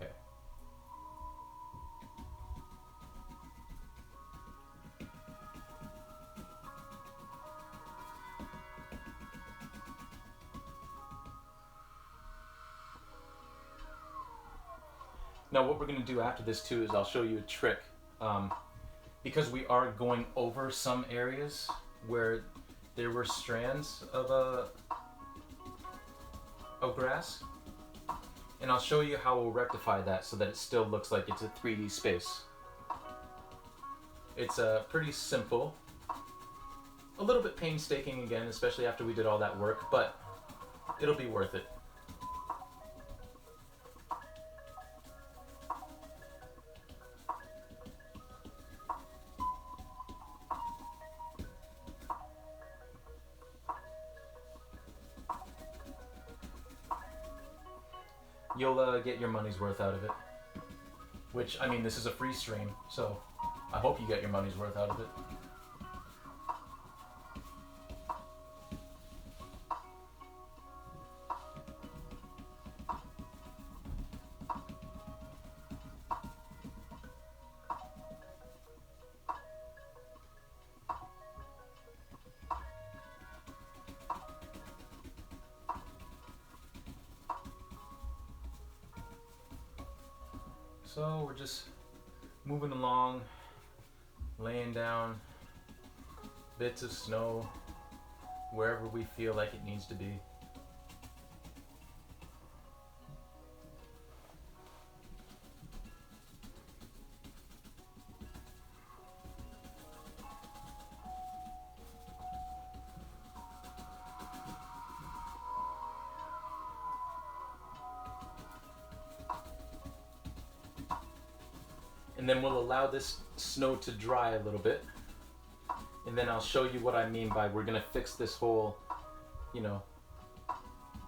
Okay. Now what we're going to do after this too is I'll show you a trick. Because we are going over some areas where there were strands of grass. And I'll show you how we'll rectify that so that it still looks like it's a 3D space. It's pretty simple. A little bit painstaking again, especially after we did all that work, but it'll be worth it. you'll get your money's worth out of it. Which, I mean, this is a free stream, so I hope you get your money's worth out of it. So we're just moving along, laying down bits of snow wherever we feel like it needs to be. And then we'll allow this snow to dry a little bit. And then I'll show you what I mean by we're gonna fix this whole, you know,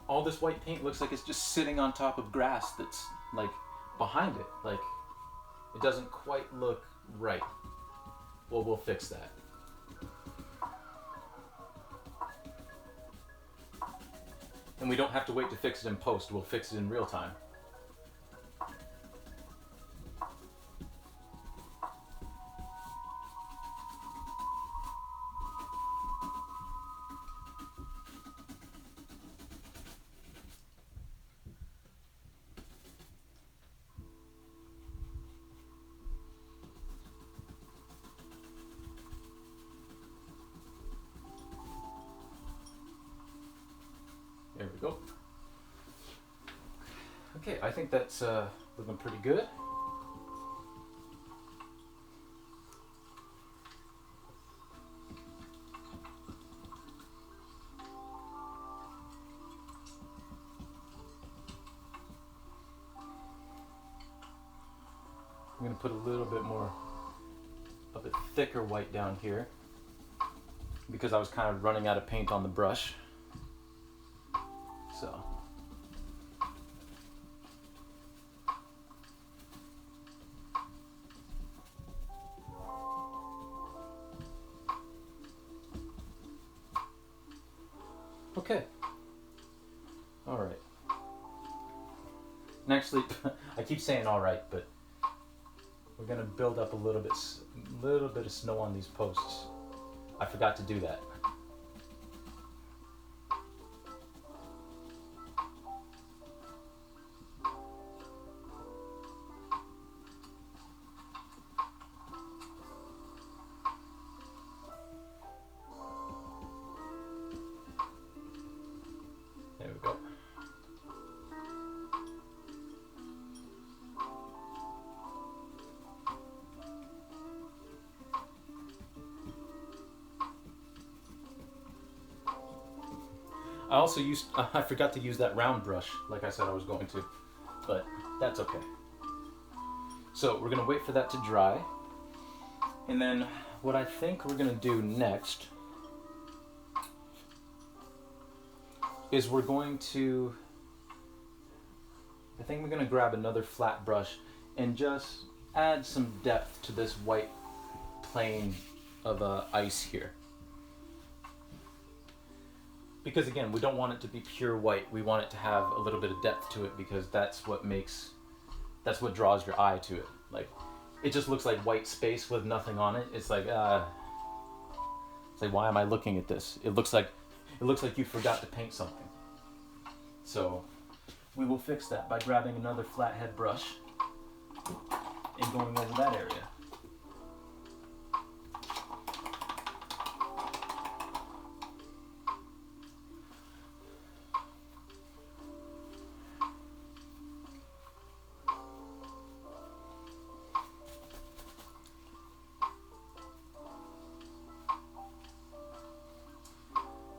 all this white paint looks like it's just sitting on top of grass that's like behind it. Like it doesn't quite look right. Well, we'll fix that. And we don't have to wait to fix it in post, we'll fix it in real time. There we go. Okay, I think that's looking pretty good. I'm going to put a little bit more of a thicker white down here because I was kind of running out of paint on the brush. So. Okay. All right. And actually, I keep saying all right, but we're gonna build up a little bit of snow on these posts. I forgot to do that. There we go. I also used, I forgot to use that round brush like I said I was going to, but that's okay. So we're gonna wait for that to dry. And then what I think we're gonna do next is we're going to, I think we're gonna grab another flat brush and just add some depth to this white plane of ice here. Because again, we don't want it to be pure white. We want it to have a little bit of depth to it because that's what draws your eye to it. Like, it just looks like white space with nothing on it. It's like, why am I looking at this? It looks like you forgot to paint something. So, we will fix that by grabbing another flathead brush and going over that area.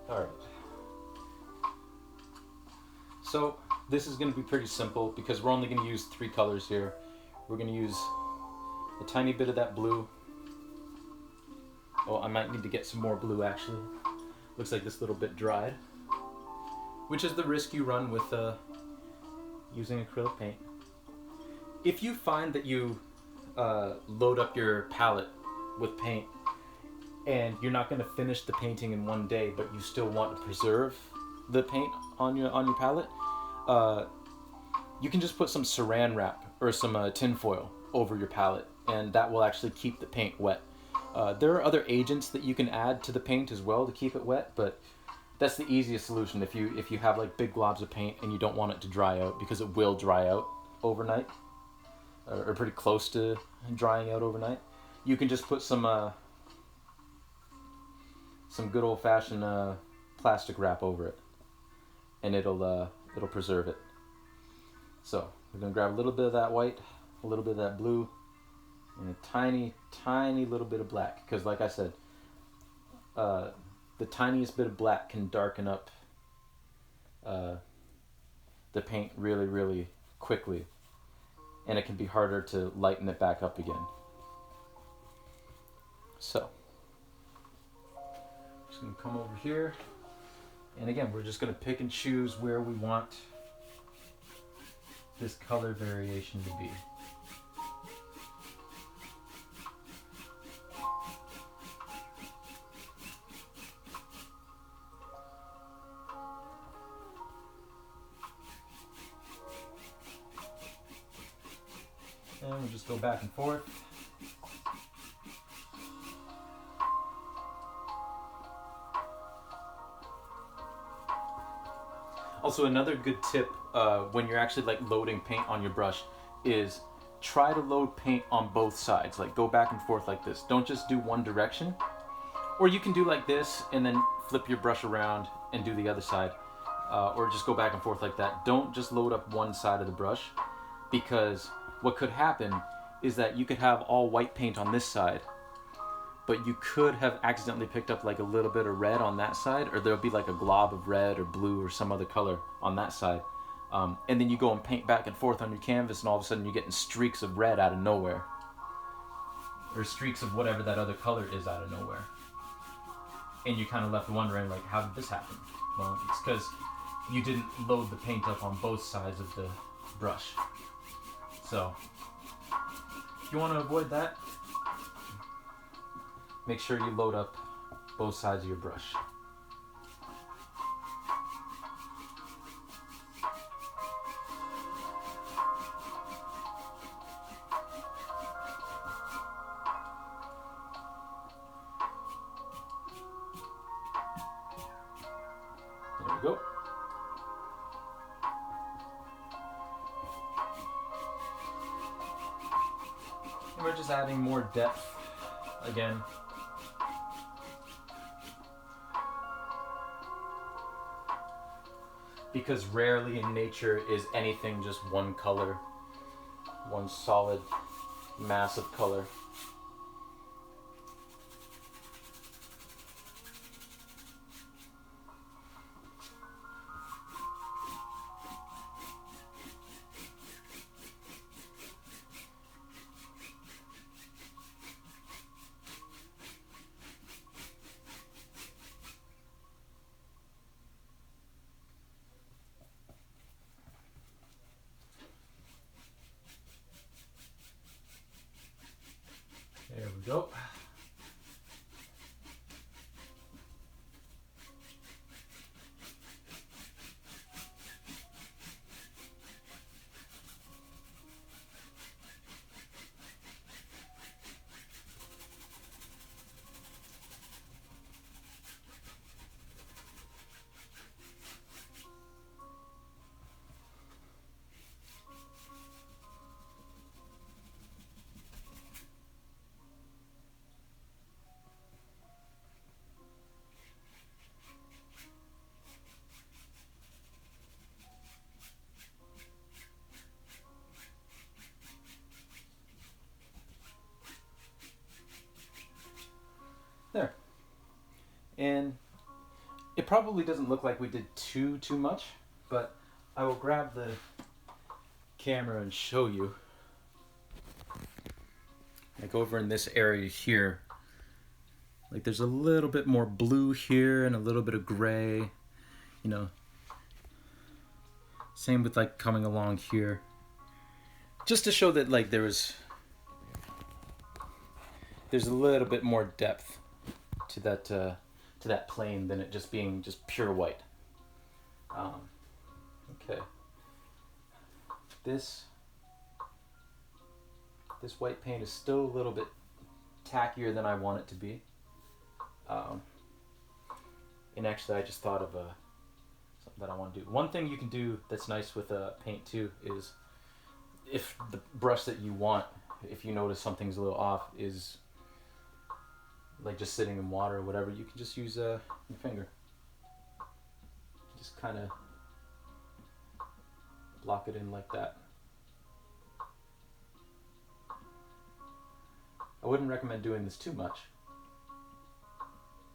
Alright, so this is going to be pretty simple because we're only going to use 3 colors here. We're going to use a tiny bit of that blue. Oh, I might need to get some more blue actually. Looks like this little bit dried. Which is the risk you run with using acrylic paint. If you find that you load up your palette with paint and you're not going to finish the painting in one day, but you still want to preserve the paint on your palette, you can just put some saran wrap or some tin foil over your palette, and that will actually keep the paint wet. There are other agents that you can add to the paint as well to keep it wet, but that's the easiest solution if you have like big globs of paint and you don't want it to dry out, because it will dry out overnight, or pretty close to drying out overnight. You can just put some good old-fashioned plastic wrap over it, and it'll preserve it. So we're gonna grab a little bit of that white, a little bit of that blue, and a tiny little bit of black, because like I said, the tiniest bit of black can darken up the paint really quickly, and it can be harder to lighten it back up again. So just gonna come over here, and again, we're just gonna pick and choose where we want this color variation to be. And we'll just go back and forth. Also, another good tip when you're actually like loading paint on your brush is try to load paint on both sides. Like go back and forth like this. Don't just do one direction. Or you can do like this and then flip your brush around and do the other side. Or just go back and forth like that. Don't just load up one side of the brush, because what could happen is that you could have all white paint on this side, but you could have accidentally picked up like a little bit of red on that side, or there'll be like a glob of red or blue or some other color on that side. And then you go and paint back and forth on your canvas, and all of a sudden you're getting streaks of red out of nowhere. Or streaks of whatever that other color is out of nowhere. And you're kind of left wondering, like, how did this happen? Well, it's because you didn't load the paint up on both sides of the brush. So, if you want to avoid that, make sure you load up both sides of your brush. There we go. And we're just adding more depth again. Because rarely in nature is anything just one color, one solid mass of color. There we go. There. And it probably doesn't look like we did too much, but I will grab the camera and show you. Like over in this area here, like there's a little bit more blue here and a little bit of gray, you know. Same with like coming along here. Just to show that like there's a little bit more depth to that plane than it just being just pure white. Okay. This white paint is still a little bit tackier than I want it to be. And actually I just thought of something that I want to do. One thing you can do that's nice with paint too is if the brush that you want, if you notice something's a little off, is like just sitting in water or whatever, you can just use your finger. Just kind of block it in like that. I wouldn't recommend doing this too much,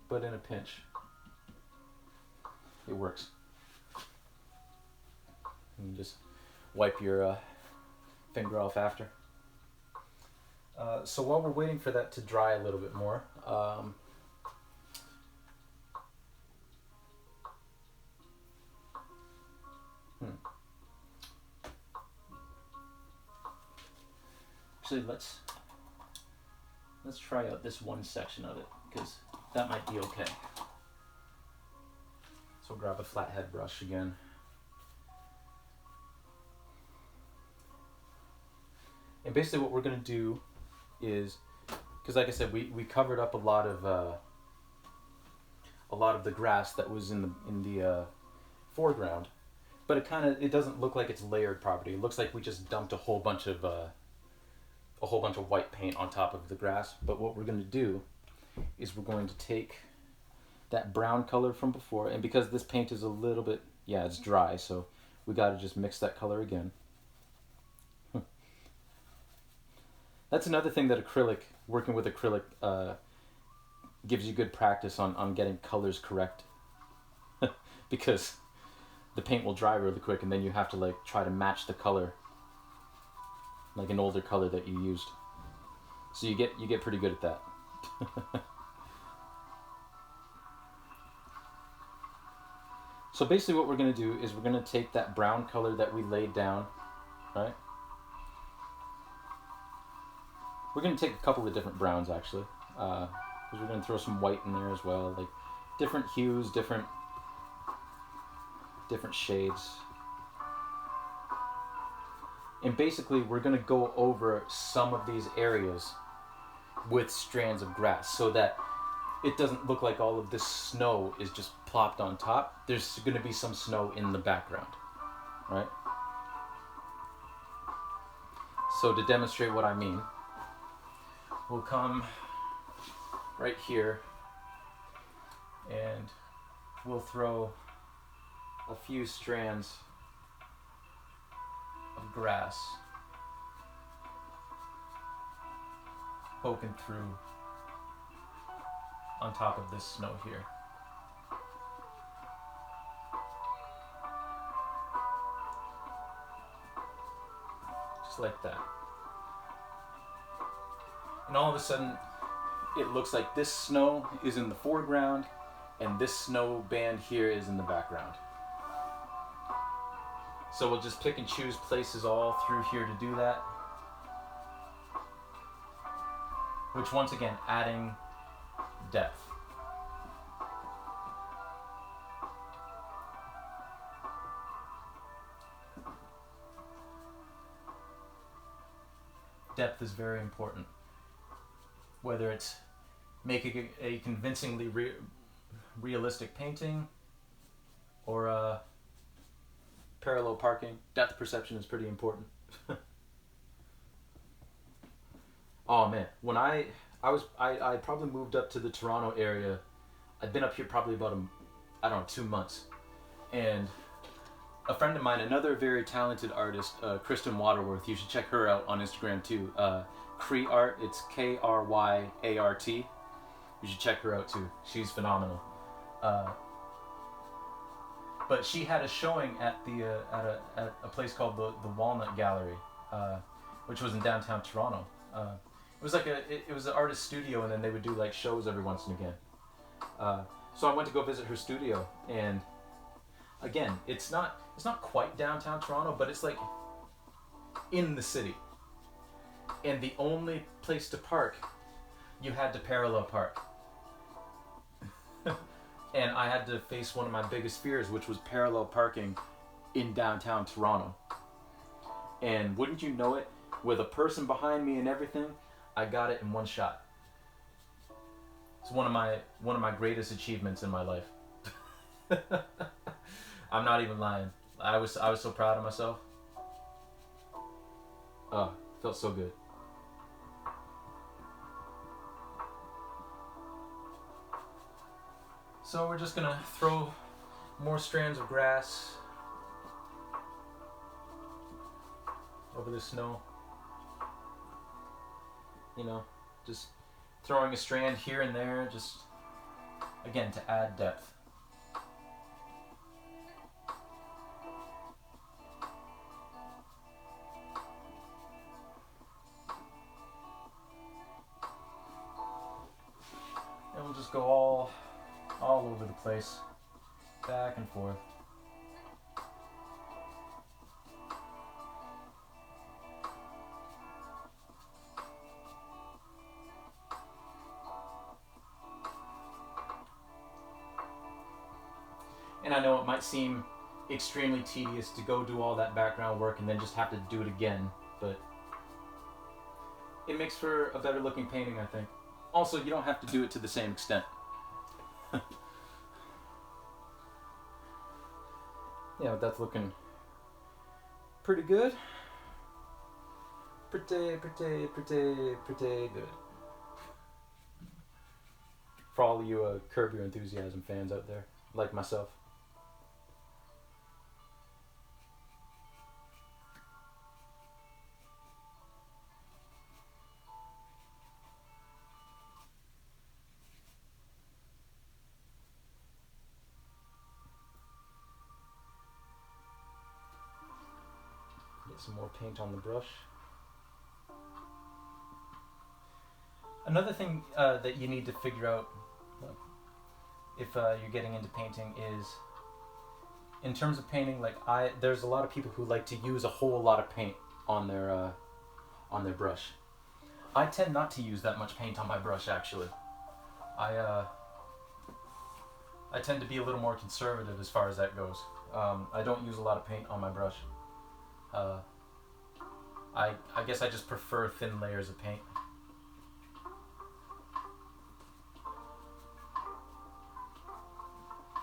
but in a pinch, it works. And just wipe your finger off after. So while we're waiting for that to dry a little bit more, actually let's try out this one section of it, because that might be okay. So grab a flathead brush again. And basically what we're going to do is, because like I said, we covered up a lot of the grass that was in the foreground, but it doesn't look like it's layered properly. It looks like we just dumped a whole bunch of white paint on top of the grass. But what we're going to do is we're going to take that brown color from before, and because this paint is a little bit, yeah, it's dry, so we got to just mix that color again. That's another thing that working with acrylic gives you good practice on getting colors correct. Because the paint will dry really quick, and then you have to like try to match the color, like an older color that you used. So you get pretty good at that. So basically what we're going to do is we're going to take that brown color that we laid down, right? We're going to take a couple of different browns actually, because we're going to throw some white in there as well, like different hues, different shades. And basically we're going to go over some of these areas with strands of grass so that it doesn't look like all of this snow is just plopped on top. There's going to be some snow in the background, right? So to demonstrate what I mean, we'll come right here and we'll throw a few strands of grass poking through on top of this snow here. Just like that. And all of a sudden, it looks like this snow is in the foreground and this snow band here is in the background. So we'll just pick and choose places all through here to do that. Which once again, adding depth. Depth is very important. Whether it's making a convincingly realistic painting or parallel parking, depth perception is pretty important. Oh man, when I probably moved up to the Toronto area. I'd been up here probably about 2 months, and a friend of mine, another very talented artist, Kristen Waterworth, you should check her out on Instagram too. Cree Art, it's Kryart. You should check her out too. She's phenomenal. But she had a showing at a place called the Walnut Gallery, which was in downtown Toronto. It was like it was an artist studio, and then they would do like shows every once and again. So I went to go visit her studio, and again, it's not quite downtown Toronto, but it's like in the city. And the only place to park, you had to parallel park. And I had to face one of my biggest fears, which was parallel parking in downtown Toronto. And wouldn't you know it, with a person behind me and everything, I got it in one shot. It's one of my greatest achievements in my life. I'm not even lying. I was so proud of myself. Oh, felt so good. So we're just gonna throw more strands of grass over the snow. You know, just throwing a strand here and there, just again to add depth. And we'll just go all over the place, back and forth. And I know it might seem extremely tedious to go do all that background work and then just have to do it again, but it makes for a better looking painting, I think. Also, you don't have to do it to the same extent. Yeah, that's looking pretty good. Pretty good. For all of you Curb Your Enthusiasm fans out there, like myself. Get some more paint on the brush. Another thing that you need to figure out if you're getting into painting is, in terms of painting, like there's a lot of people who like to use a whole lot of paint on their brush. I tend not to use that much paint on my brush, actually. I tend to be a little more conservative as far as that goes. I don't use a lot of paint on my brush. I guess I just prefer thin layers of paint.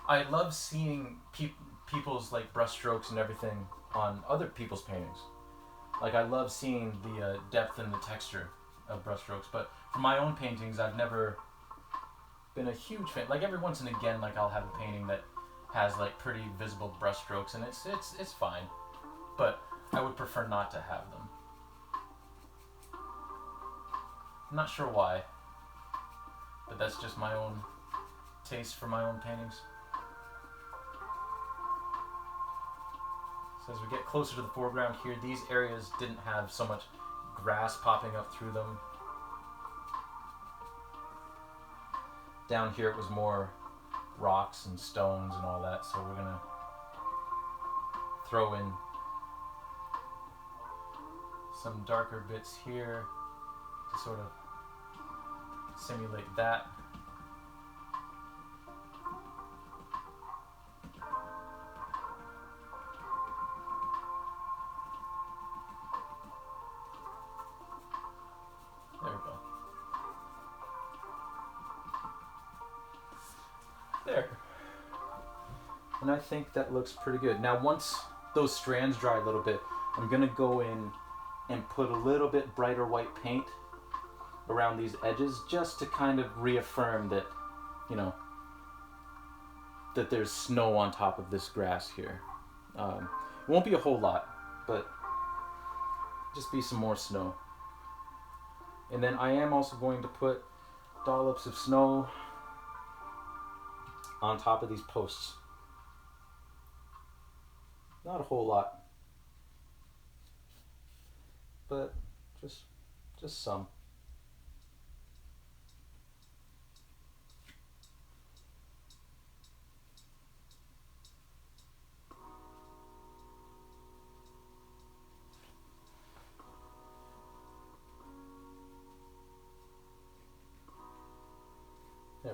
I love seeing people's like brush strokes and everything on other people's paintings. Like I love seeing the depth and the texture of brush strokes, but for my own paintings, I've never been a huge fan. Like every once and again, like I'll have a painting that has like pretty visible brush strokes, and it's fine, but I would prefer not to have them. I'm not sure why, but that's just my own taste for my own paintings. So as we get closer to the foreground here, these areas didn't have so much grass popping up through them. Down here it was more rocks and stones and all that, so we're gonna throw in some darker bits here to sort of simulate that. There we go. There. And I think that looks pretty good. Now once those strands dry a little bit, I'm gonna go in and put a little bit brighter white paint around these edges just to kind of reaffirm that, you know, that there's snow on top of this grass here. It won't be a whole lot, but just be some more snow. And then I am also going to put dollops of snow on top of these posts. Not a whole lot, but just some.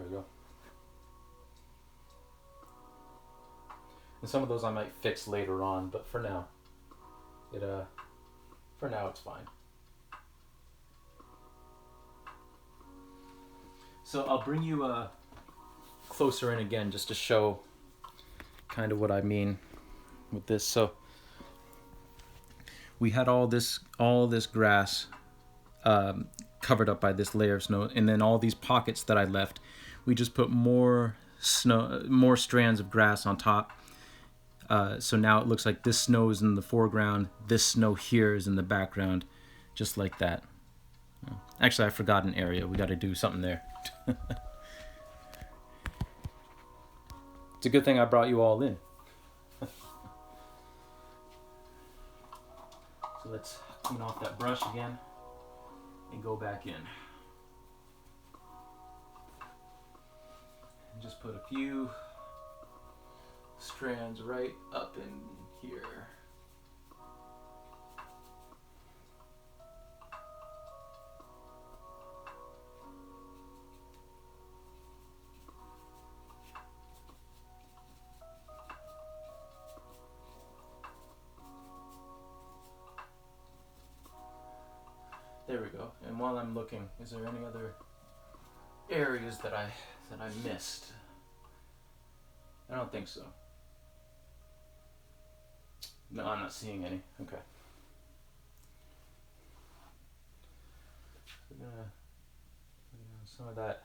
we go. And some of those I might fix later on, but for now, it's fine. So I'll bring you closer in again just to show kind of what I mean with this. So we had all this grass covered up by this layer of snow, and then all these pockets that I left, we just put more strands of grass on top. So now it looks like this snow is in the foreground, this snow here is in the background, just like that. Actually, I forgot an area. We got to do something there. It's a good thing I brought you all in. So let's clean off that brush again and go back in. And just put a few strands right up in here. There we go. And while I'm looking, is there any other areas that I missed? I don't think so. No, I'm not seeing any. Okay. We're gonna lay down some of that.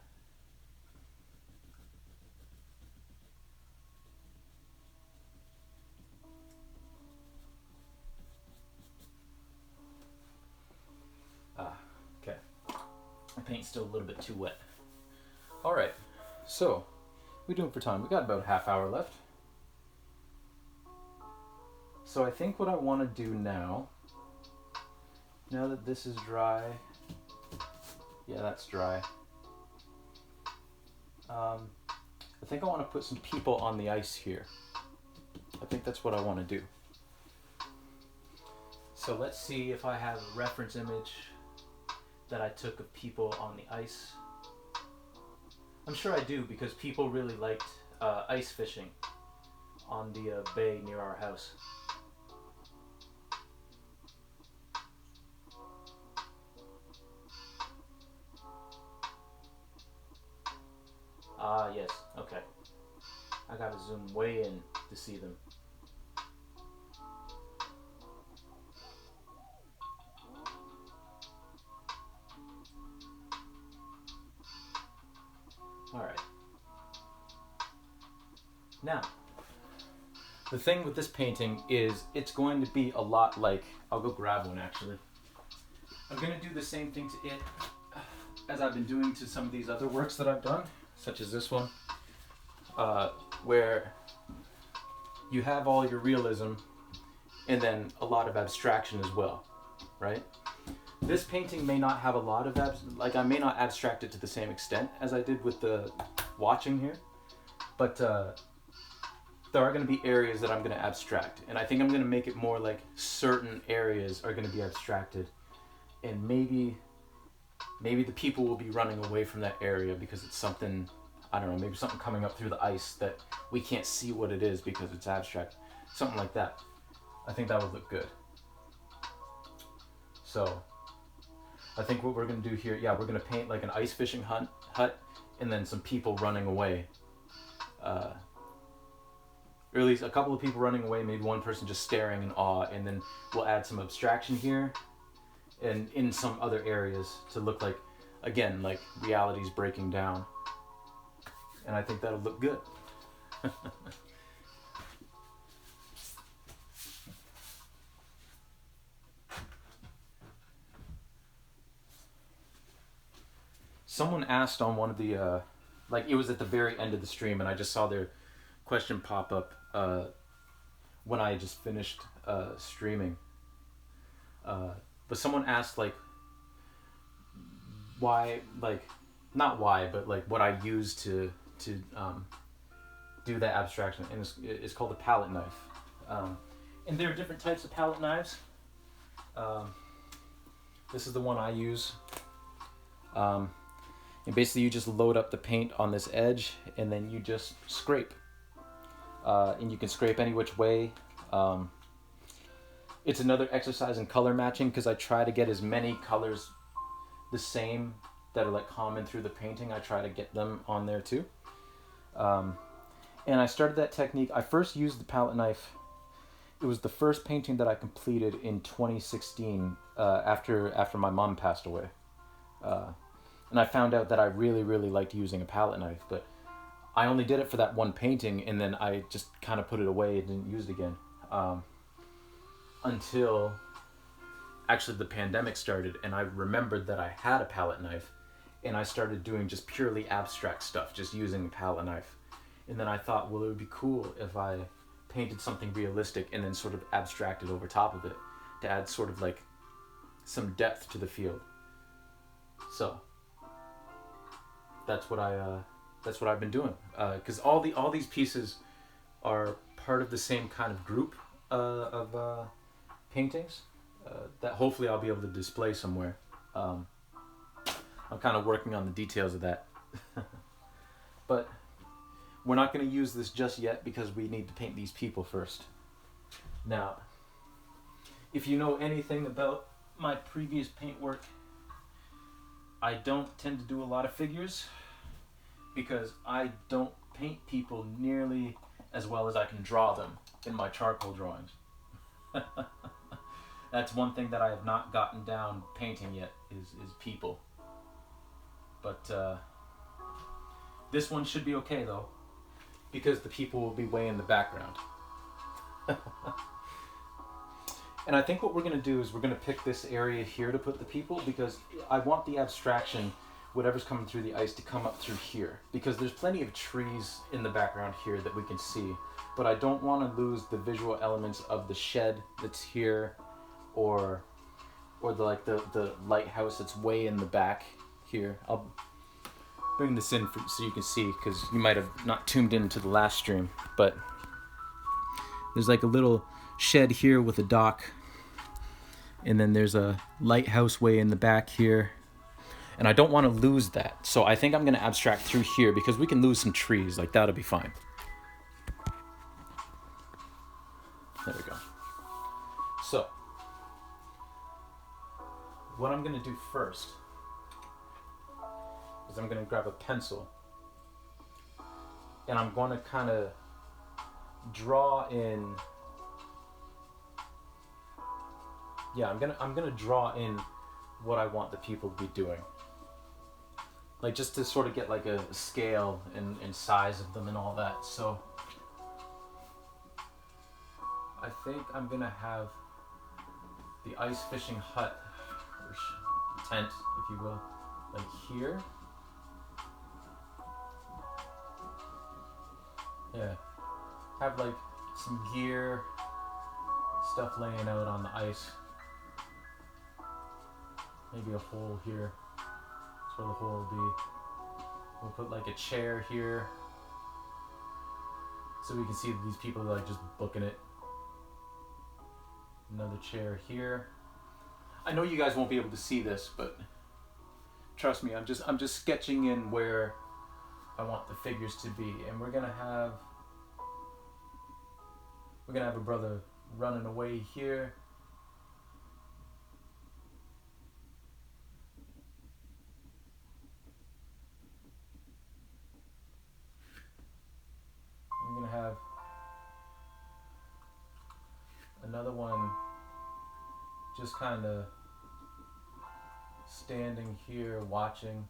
Okay. The paint's still a little bit too wet. All right. So, we're doing for time. We got about a half hour left. So I think what I want to do now that this is dry, yeah, that's dry. I think I want to put some people on the ice here. I think that's what I want to do. So let's see if I have a reference image that I took of people on the ice. I'm sure I do, because people really liked ice fishing on the bay near our house. Ah, yes, okay. I gotta zoom way in to see them. All right. Now, the thing with this painting is it's going to be a lot like, I'll go grab one actually. I'm gonna do the same thing to it as I've been doing to some of these other works that I've done, such as this one, where you have all your realism and then a lot of abstraction as well, right? This painting may not have a lot of I may not abstract it to the same extent as I did with the watching here, but there are going to be areas that I'm going to abstract, and I think I'm going to make it more like certain areas are going to be abstracted, and maybe the people will be running away from that area because it's something, I don't know, maybe something coming up through the ice that we can't see what it is because it's abstract, something like that. I think that would look good. So I think what we're going to do here, yeah, we're going to paint like an ice fishing hut and then some people running away. Or at least a couple of people running away, maybe one person just staring in awe, and then we'll add some abstraction here and in some other areas to look like, again, like reality's breaking down. And I think that'll look good. Someone asked on one of the, like it was at the very end of the stream, and I just saw their question pop up when I just finished streaming. But someone asked like why, like not why, but like what I use to do that abstraction, and it's called a palette knife. And there are different types of palette knives. This is the one I use. And basically you just load up the paint on this edge and then you just scrape. And you can scrape any which way. It's another exercise in color matching because I try to get as many colors the same that are like common through the painting. I try to get them on there too. And I started that technique. I first used the palette knife. It was the first painting that I completed in 2016 after my mom passed away. And I found out that I really, really liked using a palette knife, but I only did it for that one painting, and then I just kind of put it away and didn't use it again. Until actually the pandemic started, and I remembered that I had a palette knife, and I started doing just purely abstract stuff, just using a palette knife. And then I thought, well, it would be cool if I painted something realistic and then sort of abstracted over top of it to add sort of like some depth to the field. So that's what I've been doing, because all these pieces are part of the same kind of group of paintings that hopefully I'll be able to display somewhere. I'm kind of working on the details of that. But we're not going to use this just yet because we need to paint these people first. Now, if you know anything about my previous paint work, I don't tend to do a lot of figures because I don't paint people nearly as well as I can draw them in my charcoal drawings. That's one thing that I have not gotten down painting yet is people. But this one should be okay though, because the people will be way in the background. And I think what we're going to do is we're going to pick this area here to put the people, because I want the abstraction, whatever's coming through the ice, to come up through here, because there's plenty of trees in the background here that we can see, but I don't want to lose the visual elements of the shed that's here, or the lighthouse that's way in the back here. I'll bring this in so you can see, because you might have not tuned into the last stream, but there's like a little shed here with a dock, and then there's a lighthouse way in the back here, and I don't want to lose that, so I think I'm going to abstract through here, because we can lose some trees, like that'll be fine. There we go. So what I'm going to do first is I'm going to grab a pencil, and I'm going to kind of draw in. Yeah, I'm gonna draw in what I want the people to be doing, like just to sort of get like a scale and size of them and all that. So I think I'm gonna have the ice fishing hut or tent, if you will, like here. Yeah, have like some gear stuff laying out on the ice. Maybe a hole here. That's where the hole will be. We'll put like a chair here, so we can see these people like just booking it. Another chair here. I know you guys won't be able to see this, but trust me, I'm just sketching in where I want the figures to be, and we're gonna have a brother running away here. I'm gonna have another one just kind of standing here watching.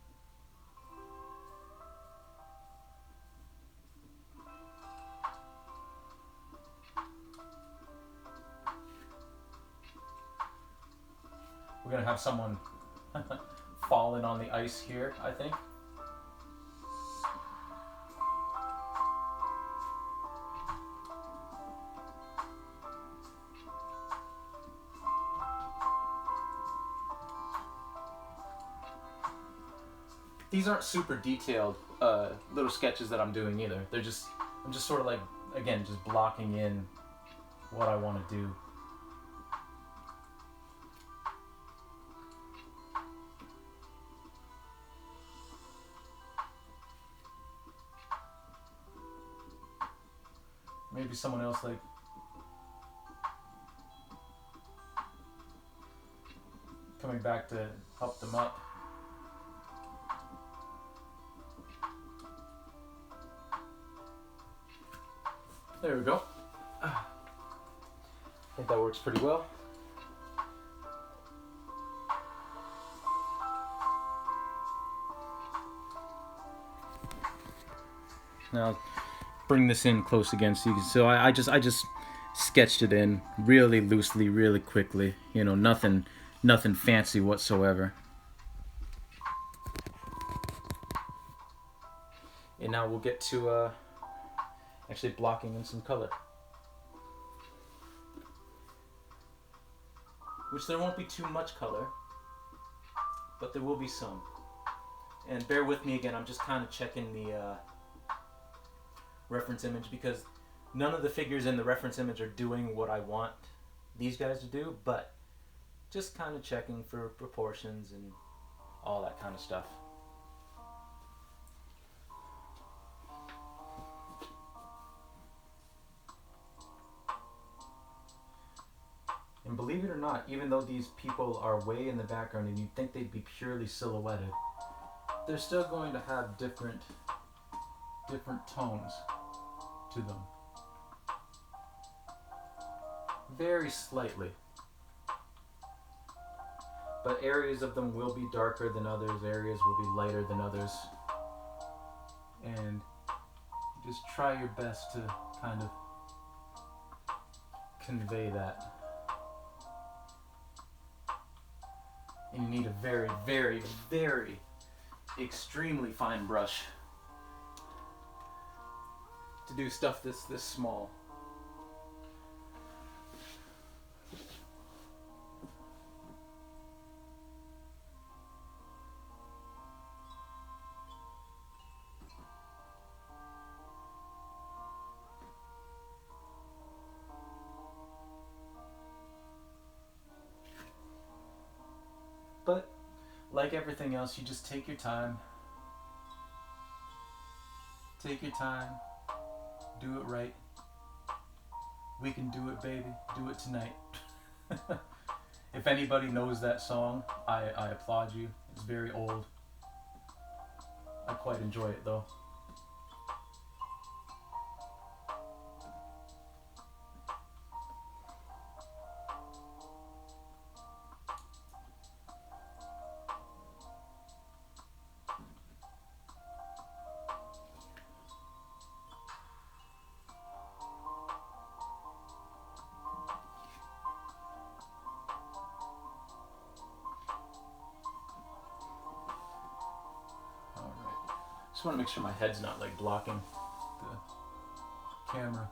We're gonna have someone falling on the ice here, I think. These aren't super detailed little sketches that I'm doing either. I'm just sort of like, again, just blocking in what I want to do. maybe someone else like coming back to help them up. There we go. I think that works pretty well. Now bring this in close again so you can. So I just sketched it in really loosely, really quickly. You know, nothing fancy whatsoever. And now we'll get to actually blocking in some color, which there won't be too much color, but there will be some. And bear with me again, I'm just kind of checking the reference image because none of the figures in the reference image are doing what I want these guys to do, but just kind of checking for proportions and all that kind of stuff. And believe it or not, even though these people are way in the background and you'd think they'd be purely silhouetted, they're still going to have different tones to them. Very slightly. But areas of them will be darker than others, areas will be lighter than others. And just try your best to kind of convey that. And you need a very, very, very extremely fine brush to do stuff this small. But like everything else, you just take your time. Take your time. Do it right. We can do it, baby. Do it tonight. If anybody knows that song, I applaud you. It's very old. I quite enjoy it though. Just want to make sure my head's not like blocking the camera.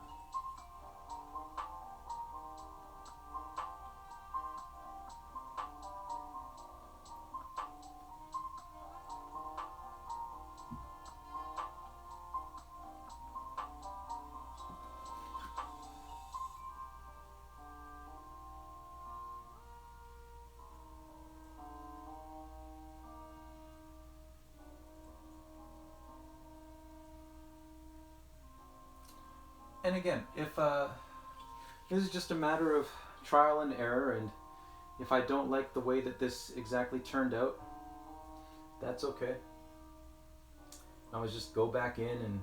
And again, if this is just a matter of trial and error, and if I don't like the way that this exactly turned out, that's okay. I always just go back in and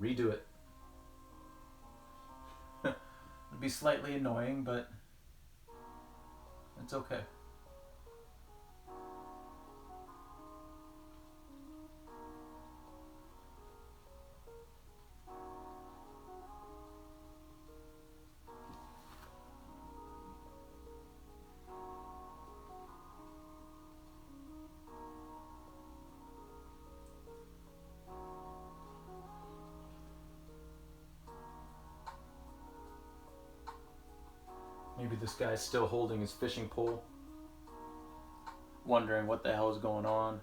redo it. It'd be slightly annoying, but it's okay. Maybe this guy's still holding his fishing pole, wondering what the hell is going on.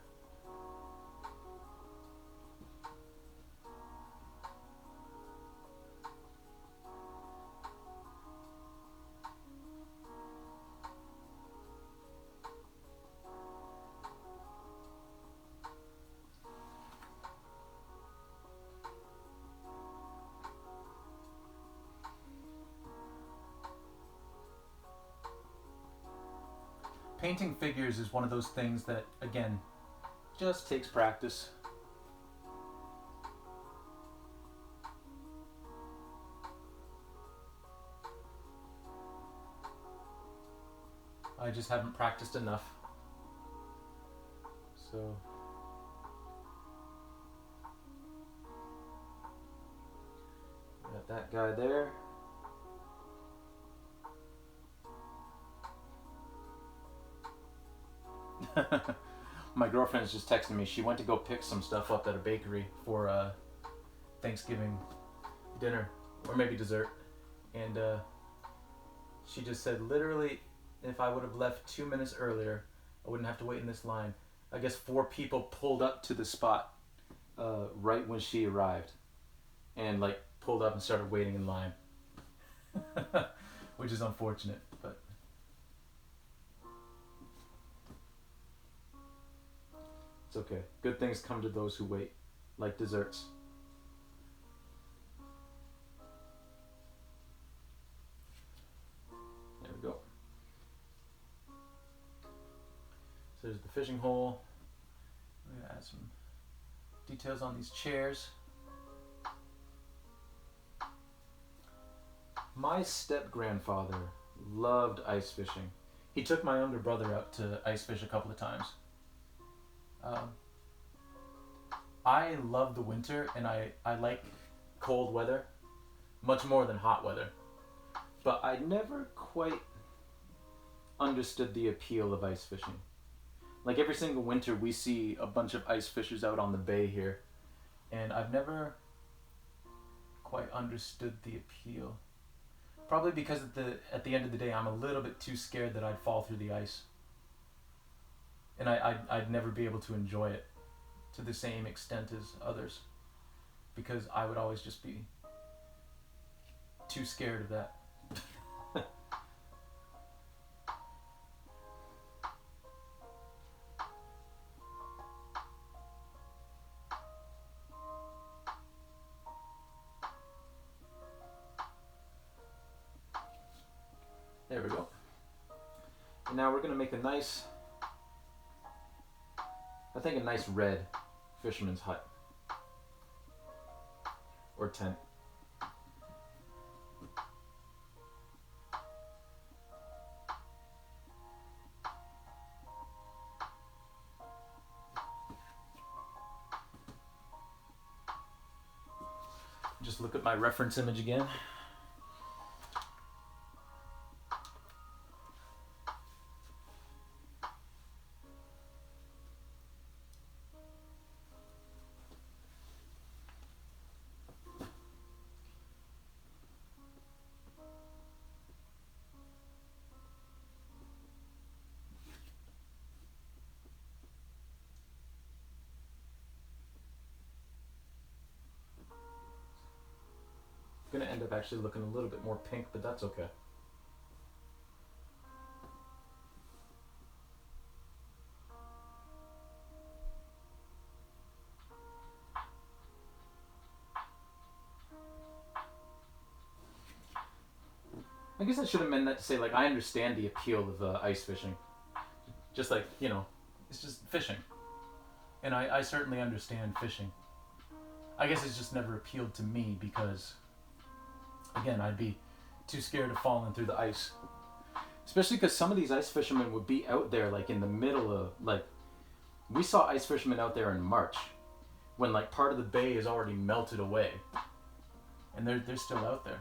painting figures is one of those things that, again, just takes practice. I just haven't practiced enough. So got that guy there. My girlfriend's just texting me. She went to go pick some stuff up at a bakery for Thanksgiving dinner, or maybe dessert. And she just said, literally, if I would have left 2 minutes earlier, I wouldn't have to wait in this line. I guess 4 people pulled up to the spot right when she arrived, and like pulled up and started waiting in line, which is unfortunate, but it's okay. Good things come to those who wait, like desserts. There we go. So there's the fishing hole. We're gonna add some details on these chairs. My step-grandfather loved ice fishing. He took my younger brother out to ice fish a couple of times. I love the winter, and I like cold weather much more than hot weather. But I never quite understood the appeal of ice fishing. Like every single winter we see a bunch of ice fishers out on the bay here, and I've never quite understood the appeal. Probably because at the end of the day I'm a little bit too scared that I'd fall through the ice. And I'd never be able to enjoy it to the same extent as others, because I would always just be too scared of that. There we go. And now we're going to make a nice, I think a nice red fisherman's hut or tent. Just look at my reference image again. Going to end up actually looking a little bit more pink, but that's okay. I guess I should have meant that to say, like, I understand the appeal of ice fishing. Just like, you know, it's just fishing. And I certainly understand fishing. I guess it's just never appealed to me because, again, I'd be too scared of falling through the ice. Especially because some of these ice fishermen would be out there, like, in the middle of, like, we saw ice fishermen out there in March when, like, part of the bay is already melted away. And they're still out there.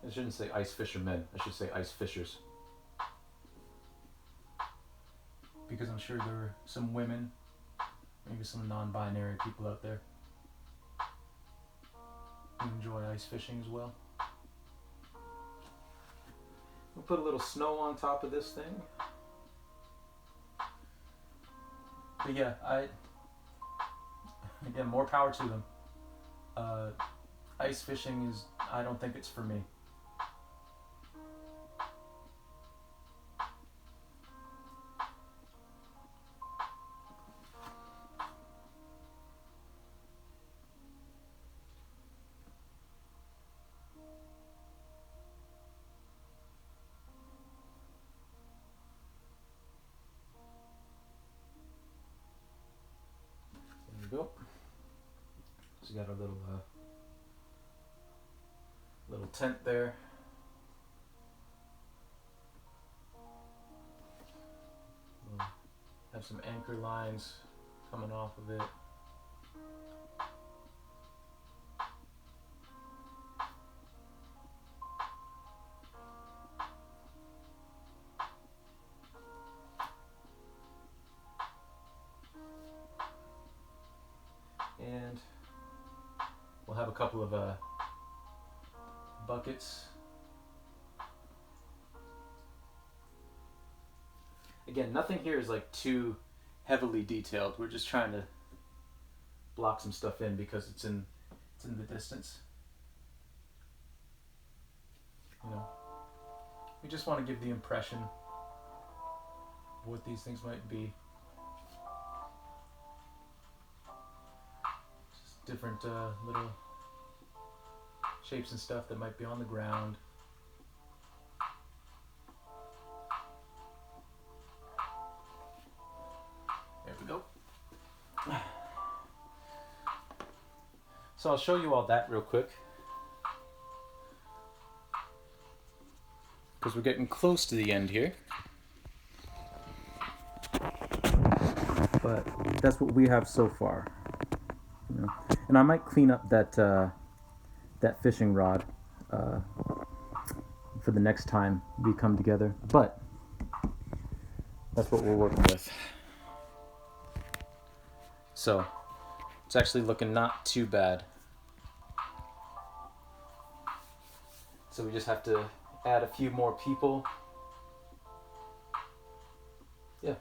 I shouldn't say ice fishermen, I should say ice fishers. Because I'm sure there are some women, maybe some non-binary people out there who enjoy ice fishing as well. We'll put a little snow on top of this thing. But yeah, again, more power to them. Ice fishing is, I don't think it's for me. go. So you got a little tent there. We'll have some anchor lines coming off of it. And we'll have a couple of buckets. Again, nothing here is like too heavily detailed. We're just trying to block some stuff in because it's in the distance. You know, we just want to give the impression of what these things might be. Just different little shapes and stuff that might be on the ground. There we go. So I'll show you all that real quick, because we're getting close to the end here. But that's what we have so far. You know? And I might clean up that fishing rod for the next time we come together. But that's what we're working with. So it's actually looking not too bad. So we just have to add a few more people. Yeah.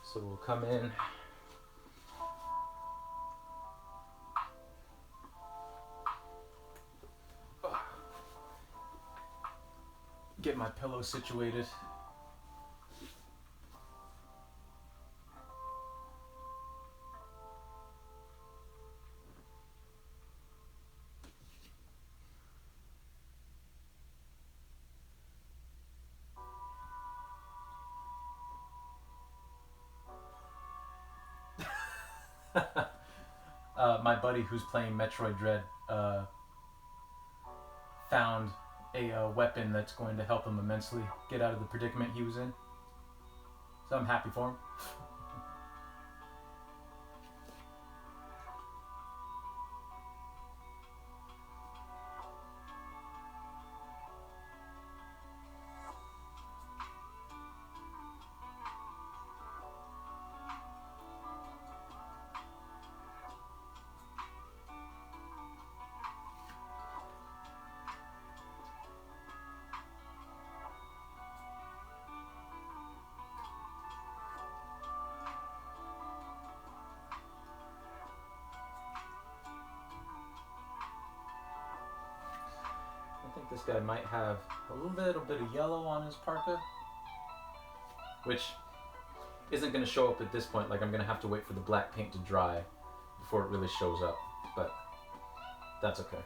So we'll come in. Get my pillow situated. My buddy who's playing Metroid Dread found a weapon that's going to help him immensely get out of the predicament he was in. So I'm happy for him. I think this guy might have a little bit of yellow on his parka, which isn't going to show up at this point. Like, I'm going to have to wait for the black paint to dry before it really shows up, but that's okay.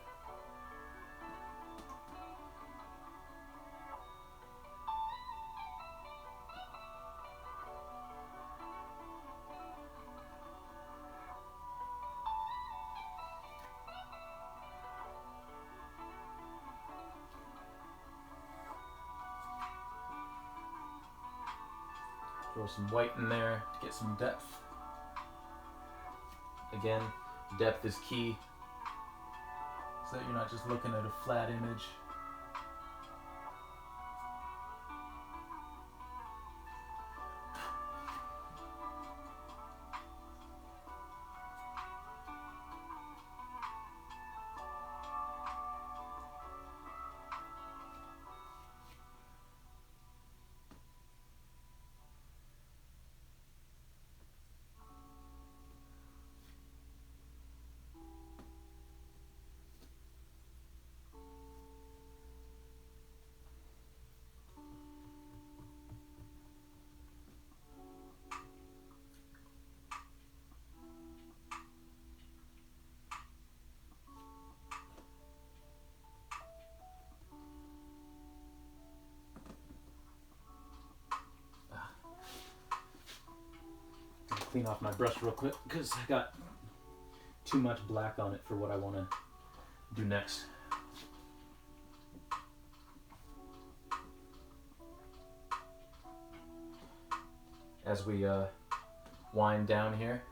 Throw some white in there to get some depth. Again, depth is key, so that you're not just looking at a flat image. clean off my brush real quick because I got too much black on it for what I want to do next. As we wind down here,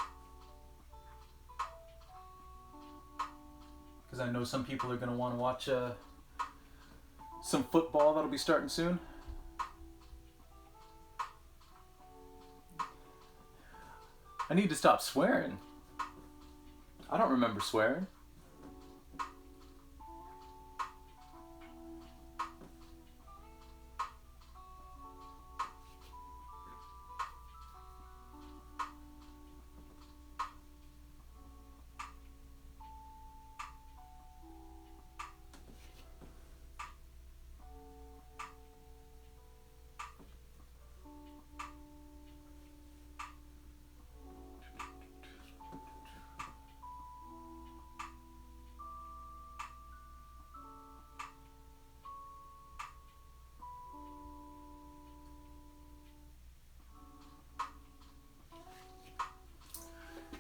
because I know some people are going to want to watch some football that'll be starting soon. I need to stop swearing. I don't remember swearing.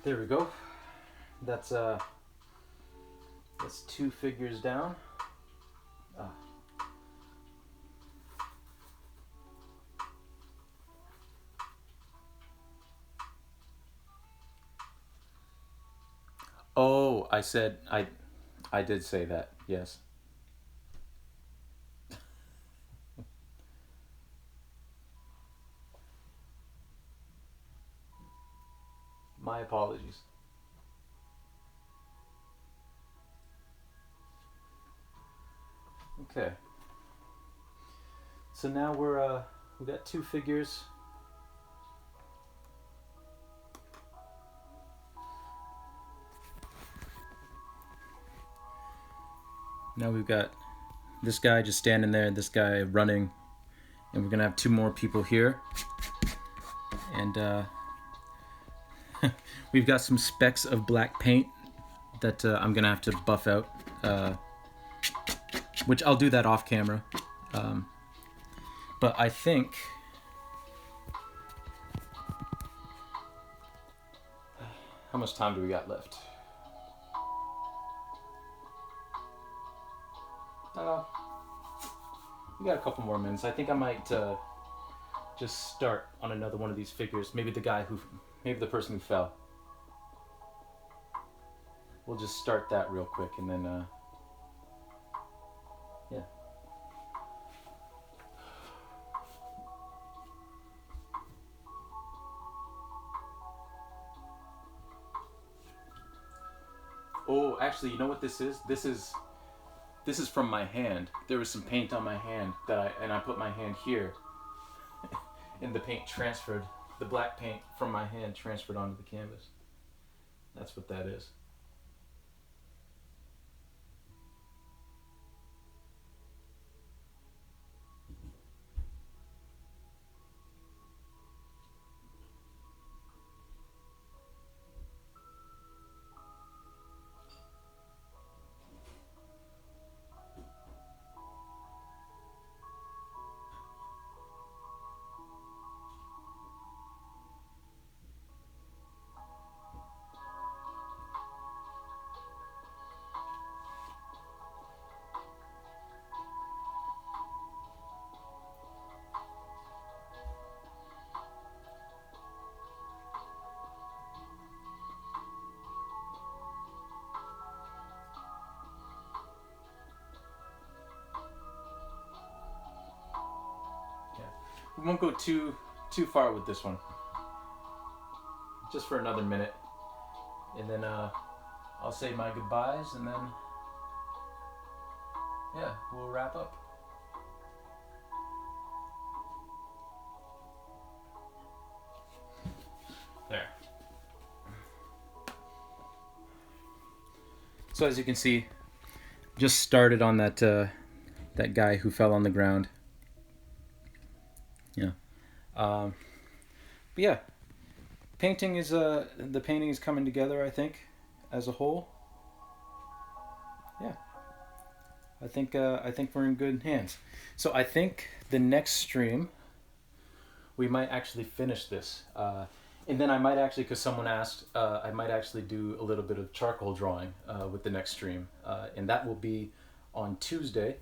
There we go. That's 2 figures down. Oh, I said I did say that. Yes. My apologies. Okay. So now we got 2 figures. Now we've got this guy just standing there, this guy running, and we're gonna have 2 more people here. And we've got some specks of black paint that I'm gonna have to buff out, which I'll do that off camera. But I think how much time do we got left? We got a couple more minutes. I think I might just start on another one of these figures. Maybe the person who fell. We'll just start that real quick and then, yeah. Oh, actually, you know what this is? This is from my hand. There was some paint on my hand and I put my hand here, and the paint transferred. The black paint from my hand transferred onto the canvas. That's what that is. We won't go too far with this one. Just for another minute, and then I'll say my goodbyes, and then yeah, we'll wrap up. There. So as you can see, just started on that that guy who fell on the ground. Yeah. But yeah, painting is the painting is coming together, I think, as a whole. Yeah. I think we're in good hands. So I think the next stream we might actually finish this, And then I might actually, because someone asked, I might actually do a little bit of charcoal drawing with the next stream, and that will be on Tuesday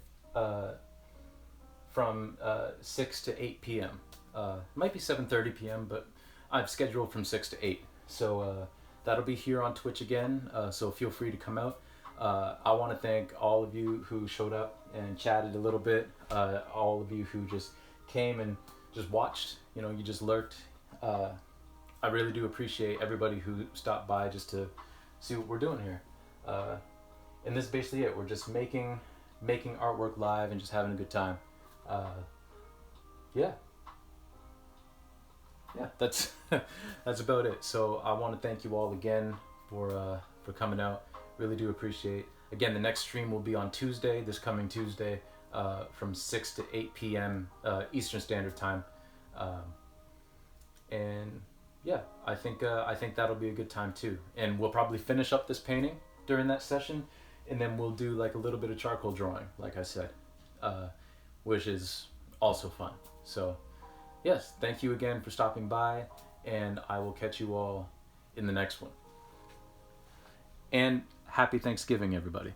from 6 to 8 p.m. It might be 7:30 p.m., but I've scheduled from 6 to 8. So that'll be here on Twitch again, so feel free to come out. I want to thank all of you who showed up and chatted a little bit, all of you who just came and just watched, you just lurked. I really do appreciate everybody who stopped by just to see what we're doing here. And this is basically it. We're just making artwork live and just having a good time. Yeah, that's that's about it. So I want to thank you all again for coming out. Really do appreciate. Again, the next stream will be on Tuesday, this coming Tuesday, from 6 to 8 p.m. Eastern Standard Time. And yeah, I think that'll be a good time too. And we'll probably finish up this painting during that session, and then we'll do like a little bit of charcoal drawing, like I said, which is also fun. So yes, thank you again for stopping by, and I will catch you all in the next one. And happy Thanksgiving, everybody.